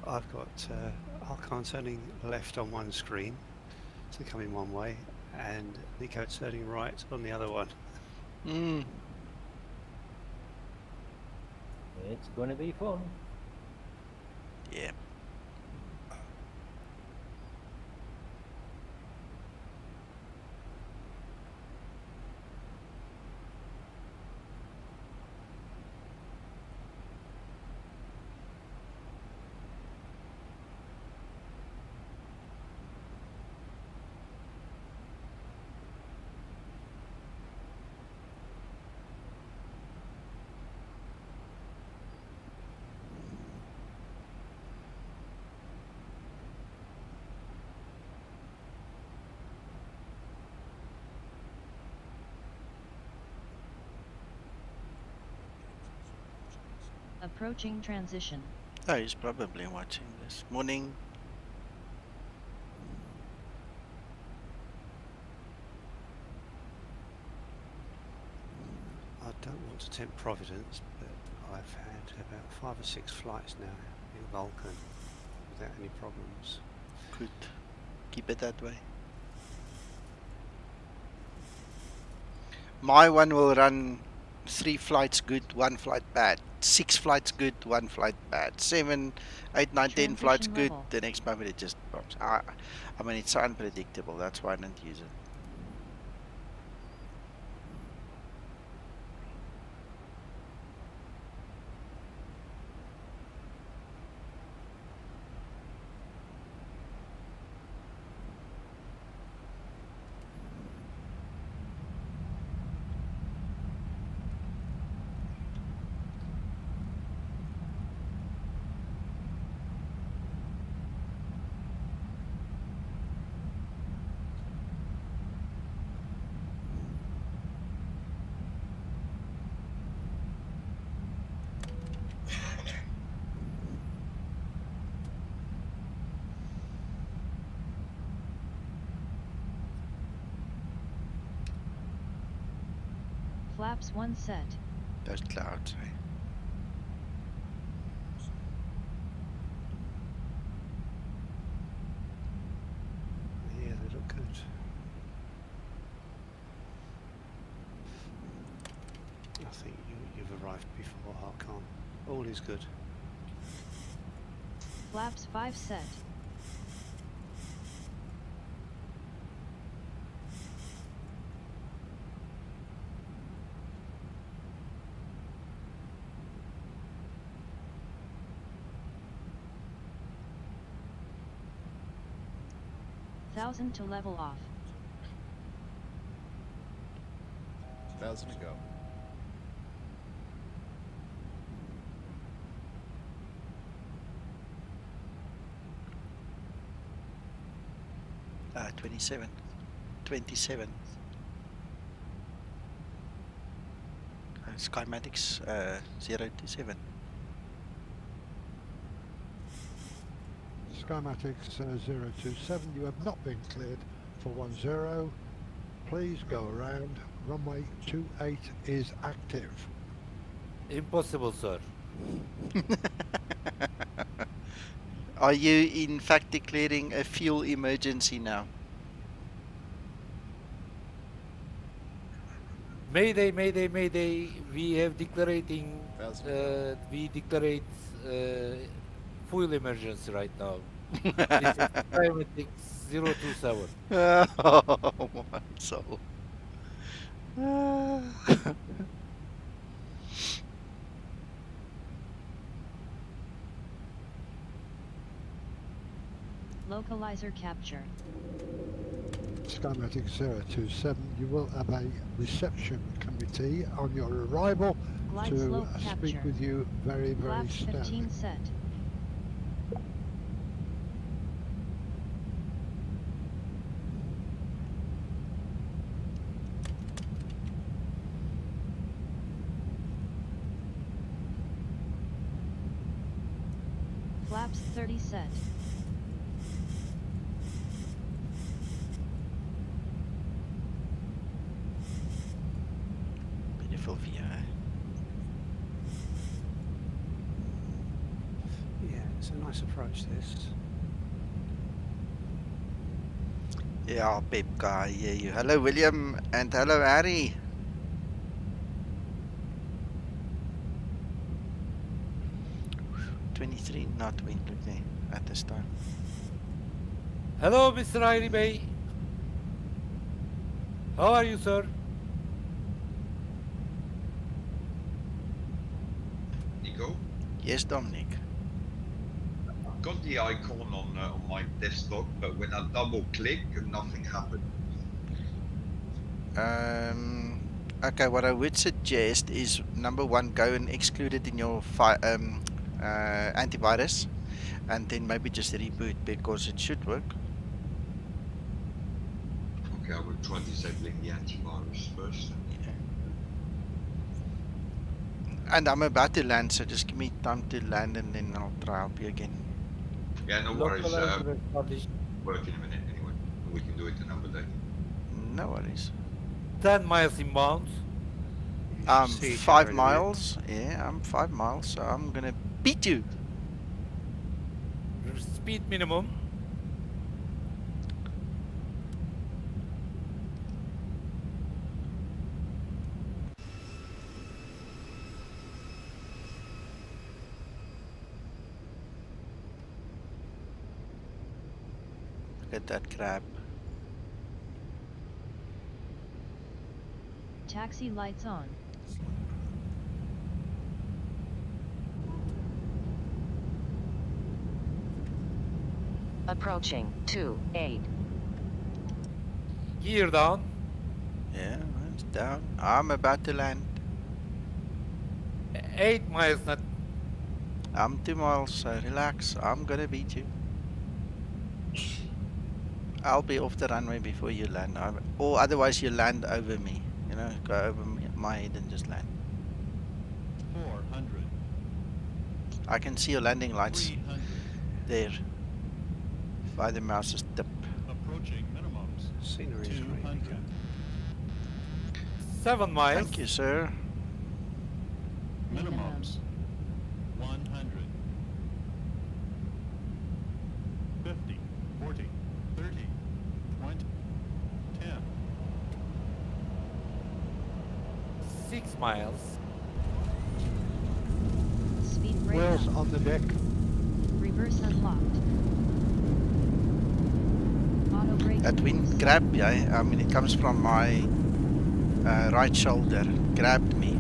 I've got Hakan turning left on one screen, so coming one way, and Nico turning right on the other one. It's going to be fun. Yeah. Approaching transition. Oh, he's probably watching this. Morning. I don't want to tempt Providence, but I've had about 5 or 6 flights now in Vulcan without any problems. Good. Keep it that way. My one will run 3 flights good, 1 flight bad. 6 flights good, 1 flight bad. 7, 8, 9, 10 flights good. Level. The next moment it just bombs. I mean, it's so unpredictable. That's why I don't use it. Flaps 1 set. Those clouds, eh? Yeah, they look good. I think you've arrived before Harkon. All is good. Flaps 5 set. Thousand to level off. 1,000 to go. Ah, 27. 27. Skymatics 0 to 7. Skymatics 027, you have not been cleared for 10. Please go around. Runway 28 is active. Impossible, sir. Are you in fact declaring a fuel emergency now? Mayday, mayday, mayday. We have declaring. We declared fuel emergency right now. This is Climatics 027. Oh, my soul. Localizer capture. Skymatics 027, you will have a reception committee on your arrival Glide to slope speak capture. with you very, very Flaps standing. 15 set. Flaps 30 set. Beautiful view, eh? Yeah, it's a nice approach, this. Yeah, Pep guy, yeah, you. Hello, William, and hello, Harry. 3 knot wind okay, at this time. Hello, Mr. Riley Bay. How are you, sir? Nico? Yes, Dominic. Got the icon on my desktop, but when I double click, nothing happened. Okay, what I would suggest is number one, go and exclude it in your antivirus, and then maybe just reboot because it should work. Okay, I will try disabling the antivirus first. Yeah. And I'm about to land, so just give me time to land and then I'll try help you again. Yeah, no worries. Localizer established. Work in a minute anyway. We can do it another day. No worries. 10 miles inbound. 5 miles. Yeah, I'm 5 miles, so I'm gonna beat you. Speed minimum. Look at that crab. Taxi lights on. Approaching 2-8. Gear down. Yeah, it's down. I'm about to land. 8 miles not. I'm 2 miles, so relax. I'm gonna beat you. I'll be off the runway before you land. Or otherwise you land over me. You know, go over my head and just land. 400. I can see your landing lights 300. there. By the mouse's tip. Approaching minimums. Scenery is great. 200. 7 miles. Thank you, sir. Minimums. 100. 50. 40. 30. 20. 10. 6 miles. Speed brake Wheels on. on the deck. Reverse unlocked. Auto brake. That wind grabbed me. I mean, it comes from my right shoulder. Grabbed me.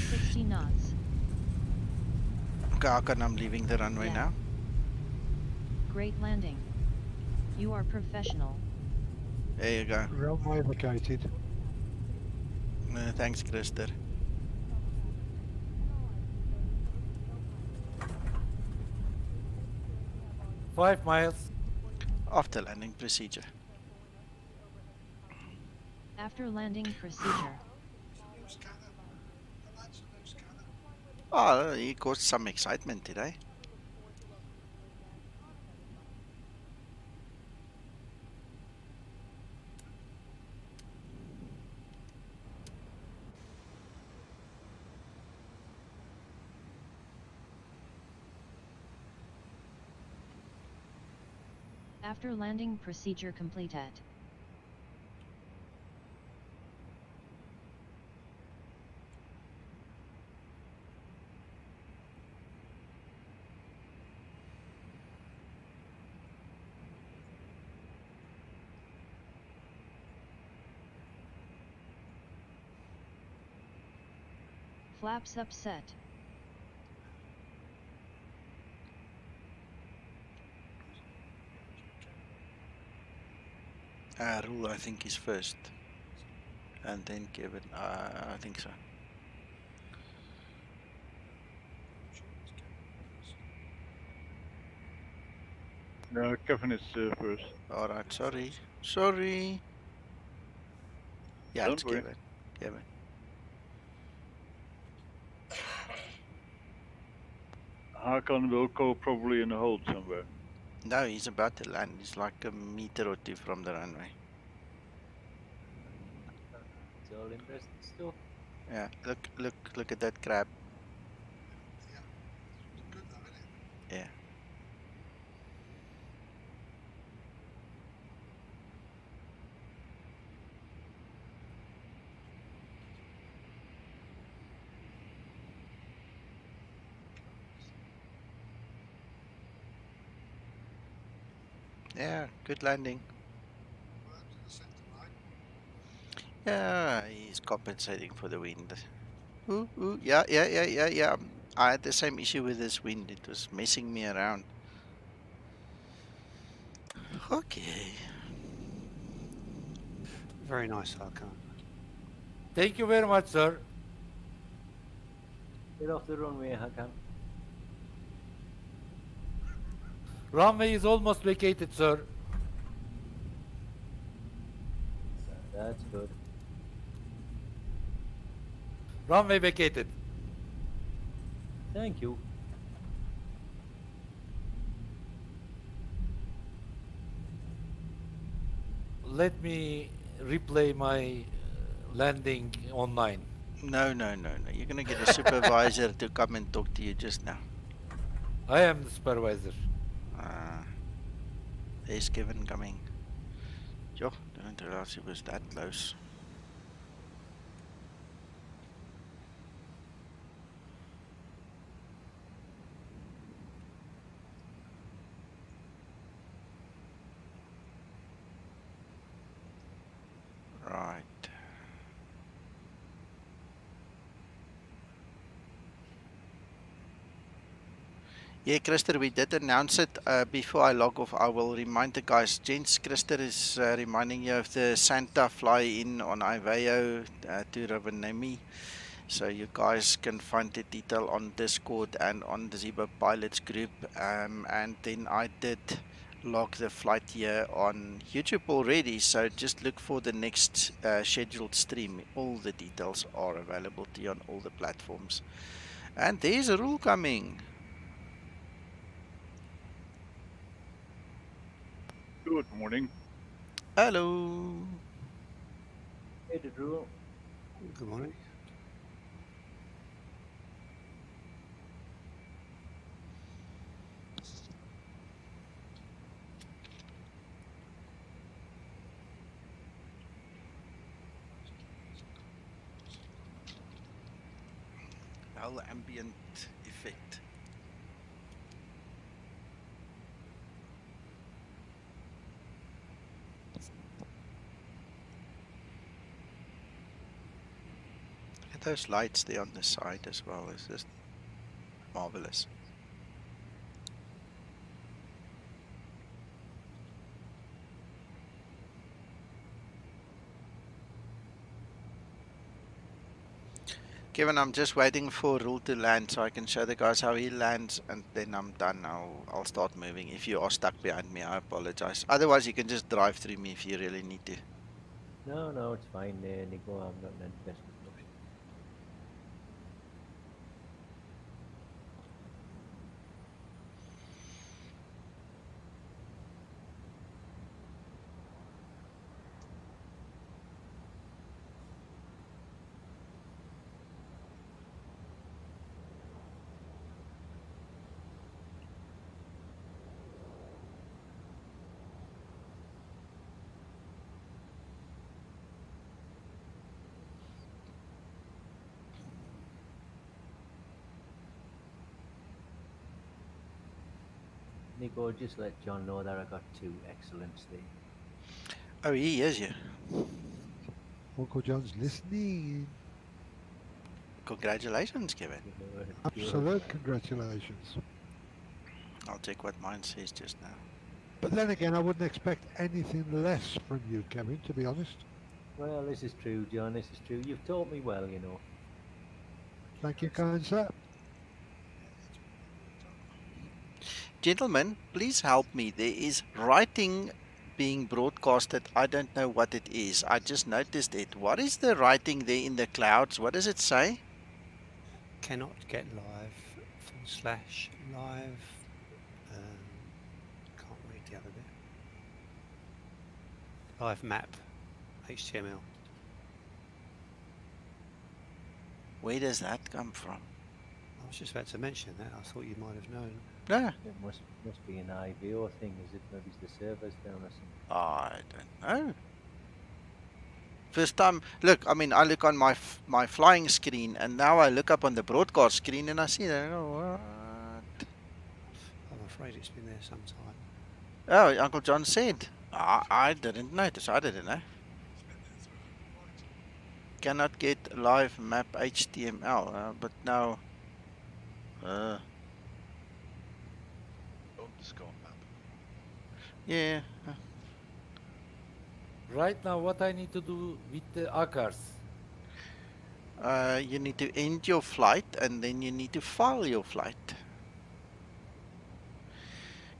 60 knots. Okay, Hakan, I'm leaving the runway now. Great landing. You are professional. There you go. Runway vacated. Thanks, Krister. Five miles. After landing procedure. After landing procedure. Oh, he caused some excitement today. After landing procedure completed. Flaps upset. Rule, I think, is first. And then Kevin, I think so. No, Kevin is first. Alright, sorry. Sorry. Yeah, Don't it's worry. Kevin. Kevin. Hakan will go probably in a hold somewhere. No, he's about to land. He's like a meter or two from the runway. It's all interesting stuff. Yeah, look at that crab. Yeah. Yeah, good landing. Well, to the centre line. Yeah, he's compensating for the wind. Ooh, ooh, yeah. I had the same issue with this wind. It was messing me around. Okay. Very nice, Hakan. Thank you very much, sir. Get off the runway, Hakan. Runway is almost vacated, sir. That's good. Runway vacated. Thank you. Let me replay my landing online. No. You're going to get a supervisor to come and talk to you just now. I am the supervisor. There's Kevin coming. Yo, didn't realize he was that close. Right. Yeah, Christer, we did announce it before I log off. I will remind the guys. Gents, Christer is reminding you of the Santa fly-in on Iveo to Rovaniemi. So you guys can find the detail on Discord and on the Zibo Pilots group. And then I did log the flight here on YouTube already. So just look for the next scheduled stream. All the details are available to you on all the platforms. And there's a rule coming. Good morning. Hello. Hey, the rule. Good morning. Whole ambient effect. Look at those lights there on the side as well. It's just marvelous. Kevin, I'm just waiting for Rule to land so I can show the guys how he lands, and then I'm done. I'll start moving. If you are stuck behind me, I apologize. Otherwise, you can just drive through me if you really need to. No, it's fine, Nico. I'm not in any desperate rush. Nico, just let John know that I got 2 excellents there. Oh, he is you. Uncle John's listening. Congratulations, Kevin. Absolute congratulations. I'll check what mine says just now. But then again, I wouldn't expect anything less from you, Kevin, to be honest. Well, this is true, John. This is true. You've taught me well, you know. Thank you, kind sir. Gentlemen, please help me. There is writing being broadcasted. I don't know what it is. I just noticed it. What is the writing there in the clouds? What does it say? Cannot get live /live. Can't read the other bit. Live map HTML. Where does that come from? I was just about to mention that. I thought you might have known. No. It must be an IVO thing. Is it maybe it's the servers down or something? I don't know. First time, look, I mean, I look on my flying screen, and now I look up on the broadcast screen, and I see that. Oh, what? I'm afraid it's been there some time. Oh, Uncle John said. I didn't notice. I didn't know. Cannot get live map HTML, but now. Underscore map. Yeah. Right now, what I need to do with the hangars? You need to end your flight and then you need to file your flight.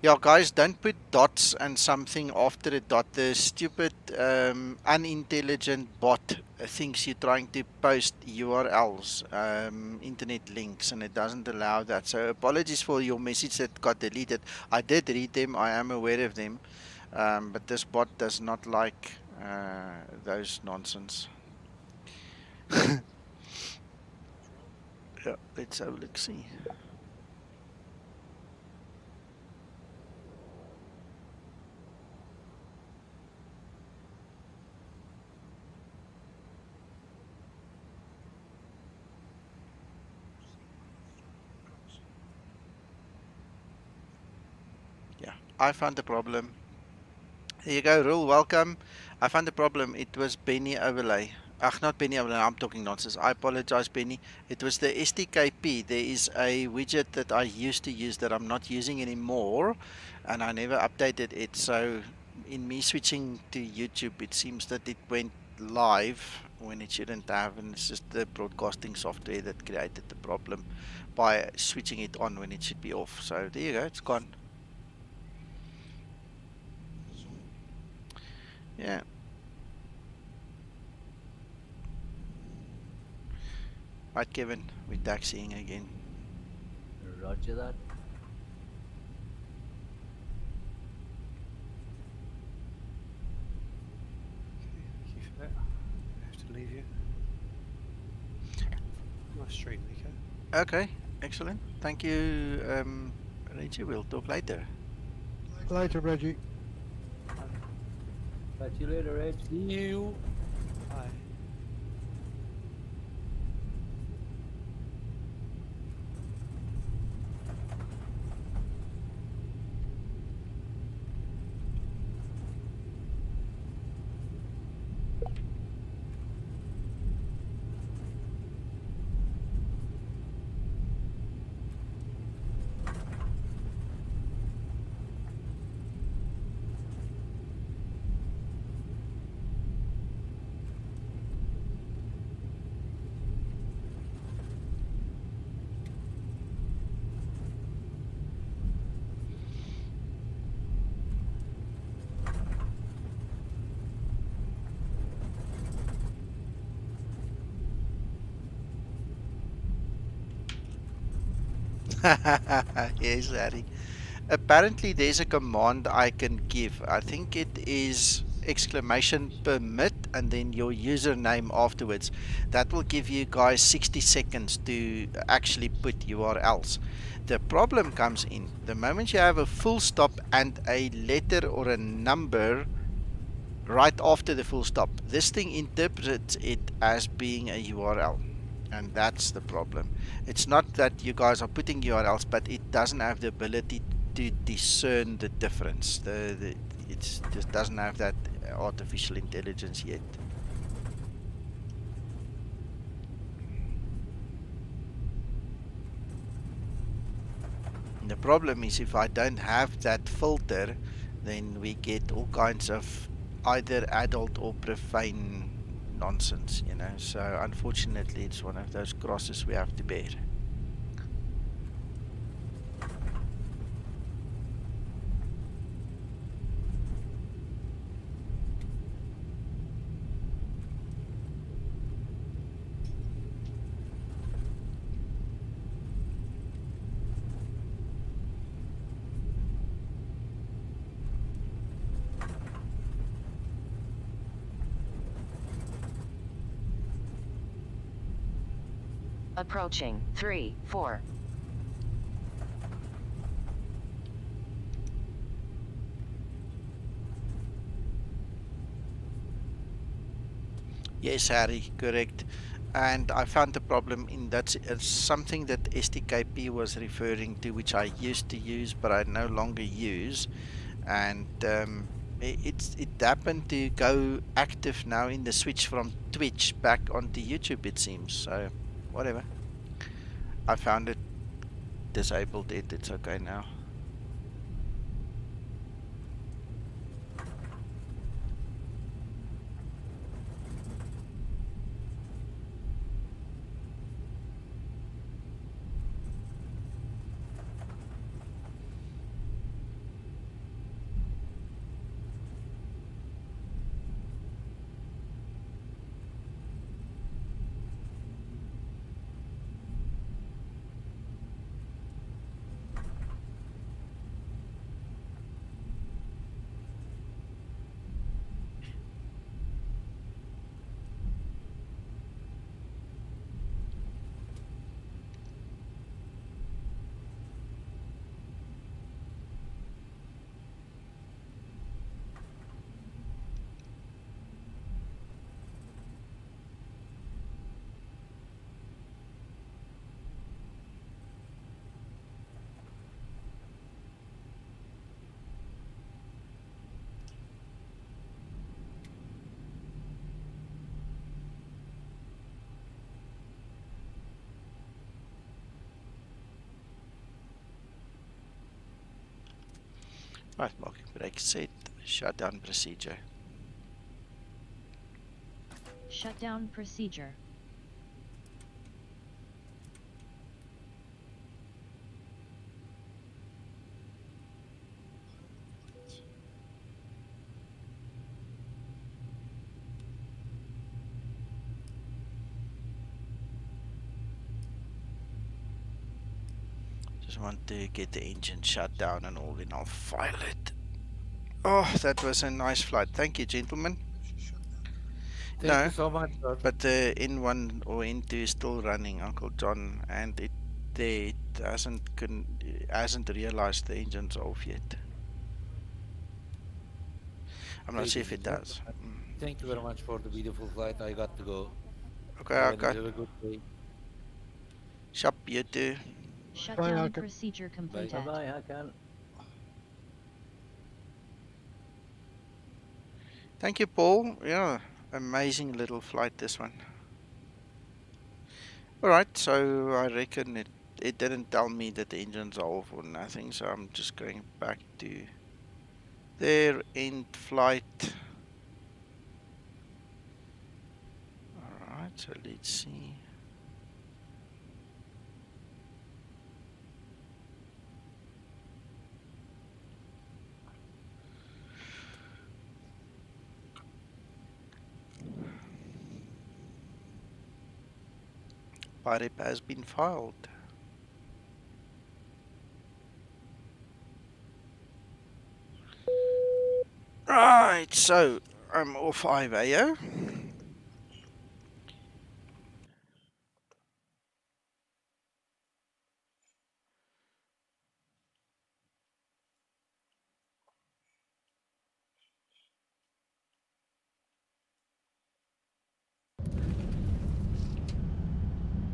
Yeah, guys, don't put dots and something after a dot. The stupid, unintelligent bot thinks you're trying to post URLs, internet links, and it doesn't allow that. So apologies for your message that got deleted. I did read them. I am aware of them. But this bot does not like those nonsense. Yeah, let's have a look, see. Yeah, I found the problem. There you go, Rule, welcome. I found the problem. It was Benny overlay. Ach, not Benny overlay, I'm talking nonsense. I apologize, Benny. It was the STKP. There is a widget that I used to use that I'm not using anymore, and I never updated it. So, in me switching to YouTube, it seems that it went live when it shouldn't have, and it's just the broadcasting software that created the problem by switching it on when it should be off. So, there you go, it's gone. Yeah. Right, Kevin, we're taxiing again. Roger that. Thank you for that. I have to leave you. Nice stream, Nico. Okay, excellent. Thank you, Reggie. We'll talk later. Later, Reggie. Catch you later, Reg. See you. Bye. Yes, Harry. Apparently, there's a command I can give. I think it is exclamation permit and then your username afterwards. That will give you guys 60 seconds to actually put URLs. The problem comes in the moment you have a full stop and a letter or a number right after the full stop. This thing interprets it as being a URL. And that's the problem. It's not that you guys are putting URLs, but it doesn't have the ability to discern the difference. It just doesn't have that artificial intelligence yet. And the problem is if I don't have that filter, then we get all kinds of either adult or profane nonsense, you know. So unfortunately, it's one of those crosses we have to bear. Approaching 3-4. Yes, Harry, correct. And I found the problem in that something that STKP was referring to, which I used to use but I no longer use. and it happened to go active now in the switch from Twitch back onto YouTube, it seems. So whatever, I found it, disabled it, it's okay now. Right, marking brake set, shutdown procedure. Shutdown procedure. Just want to get the engine shut down and all, then I'll file it. Oh, that was a nice flight. Thank you, gentlemen. Thank you so much, sir. But the N1 or N2 is still running, Uncle John, and it hasn't realized the engine's off yet. I'm not sure if it does. Thank you very much for the beautiful flight. I got to go. Okay, okay. Have a good day. Shop, you too. Shutdown procedure completed. Bye, Hakan. Thank you, Paul. Yeah, amazing little flight, this one. Alright, so I reckon it didn't tell me that the engine's off or nothing, so I'm just going back to their end flight. Alright, so let's see. PyRep has been filed. Right, so I'm off IVAO.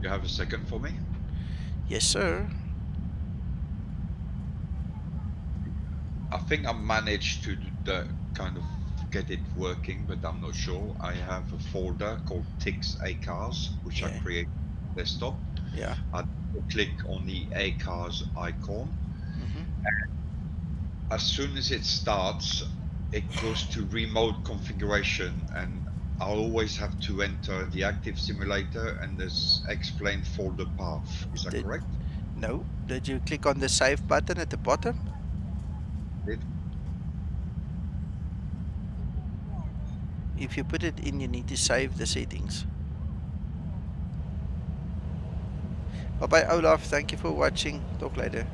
You have a second for me? Yes, sir. I think I managed to kind of get it working, but I'm not sure. I have a folder called Tix ACARS, which I create on desktop. Yeah. I click on the ACARS icon. As soon as it starts, it goes to remote configuration, and I always have to enter the active simulator and this explain folder path. Is that correct? No. Did you click on the save button at the bottom? Did. If you put it in, you need to save the settings. Bye bye, Olaf. Thank you for watching. Talk later.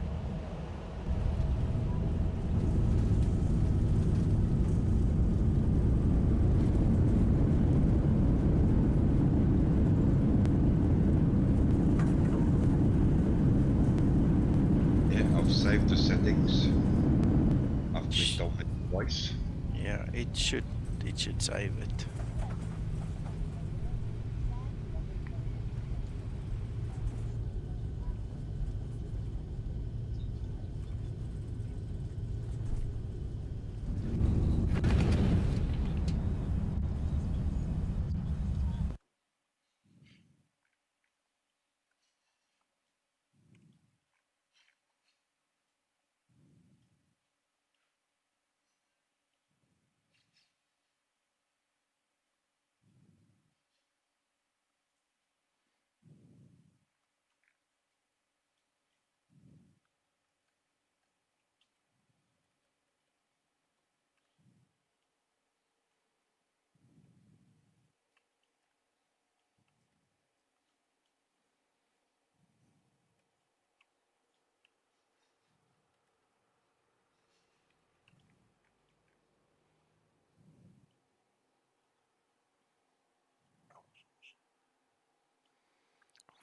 Save the settings. I've clicked on it twice. Yeah, it should save it.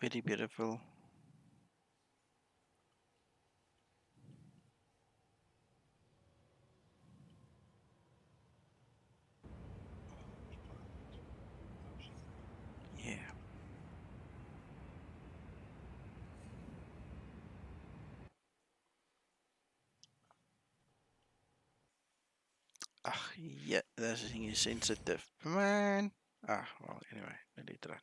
Very beautiful. Yeah. Yeah, that thing is sensitive. Man. Well, anyway, let it run.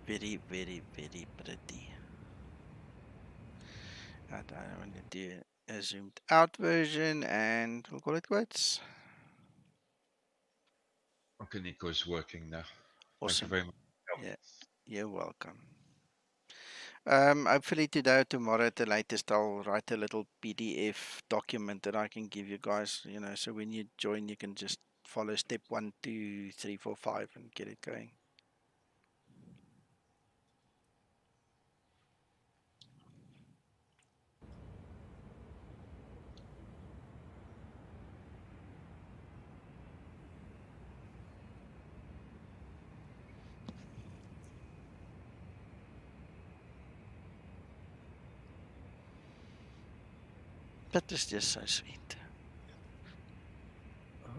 Very, very, very pretty. I want to do a zoomed out version and we'll call it quits. Okay, Nico is working now. Awesome. Thank you very much. Yeah, you're welcome. Hopefully today or tomorrow at the latest, I'll write a little PDF document that I can give you guys, you know, so when you join, you can just follow step 1, 2, 3, 4, 5 and get it going. That is just so sweet.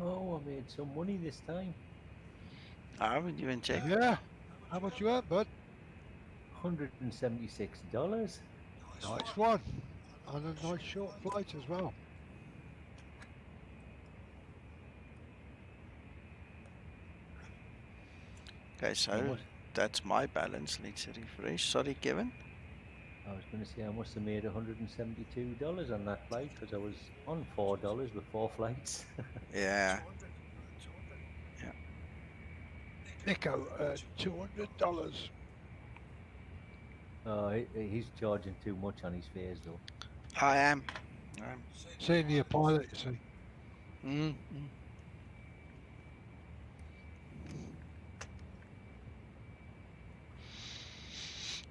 Oh, I made some money this time. I haven't even checked. Yeah. How much you earned, bud? $176. Nice one. And a nice short flight as well. Okay, so that's my balance. Let's refresh. Sorry, Kevin. I was going to say I must have made $172 on that flight because I was on $4 with 4 flights. Yeah. Yeah. Nico, $200. He's charging too much on his fares though. I am. Senior pilot, you see. Mm-hmm.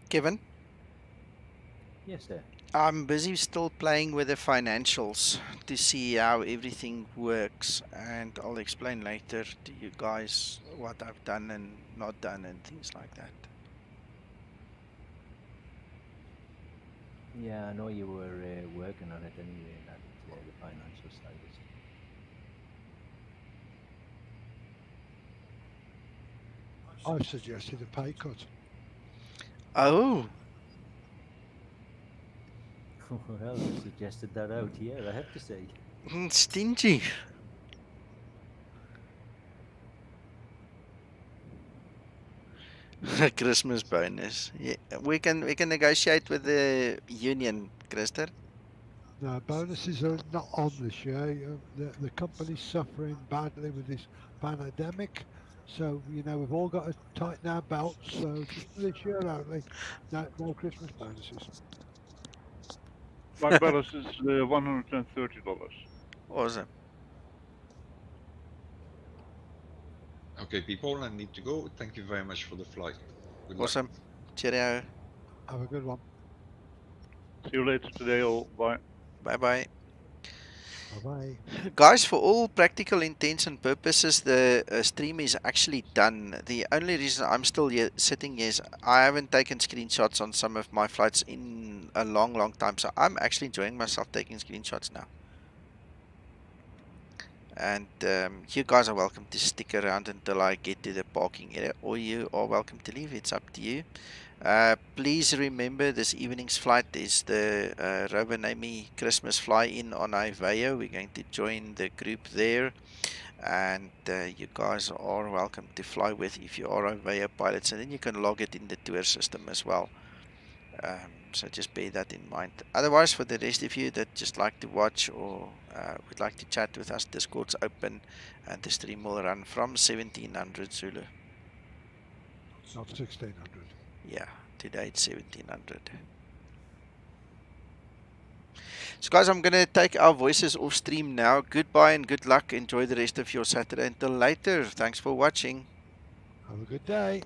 Kevin? Yes, sir. I'm busy still playing with the financials to see how everything works, and I'll explain later to you guys what I've done and not done and things like that. Yeah, I know you were working on it anyway, that the financial side is. I've suggested a pay cut. Oh. Well, I suggested that out here, I have to say. Stingy. Christmas bonus. Yeah, we can negotiate with the union, Christer. No, bonuses are not on this year. The company's suffering badly with this pandemic. So, you know, we've all got to tighten our belts. So just for this year only, no Christmas bonuses. My balance is $130. Awesome. Okay, people, I need to go. Thank you very much for the flight. Good luck. Awesome. Cheerio. Have a good one. See you later today, all. Bye. Bye-bye. Bye-bye. Guys, for all practical intents and purposes, the stream is actually done. The only reason I'm still here, sitting here is I haven't taken screenshots on some of my flights in a long time. So I'm actually enjoying myself taking screenshots now. And you guys are welcome to stick around until I get to the parking area, or you are welcome to leave. It's up to you. Please remember this evening's flight is the Rovaniemi Christmas fly-in on Iveo. We're going to join the group there, and you guys are welcome to fly with if you are Iveo pilots, and then you can log it in the tour system as well. So just bear that in mind. Otherwise, for the rest of you that just like to watch or would like to chat with us, Discord's open and the stream will run from 1700 Zulu. Not 1600. Yeah, today it's 1700. So guys, I'm going to take our voices off stream now. Goodbye and good luck. Enjoy the rest of your Saturday. Until later. Thanks for watching. Have a good day.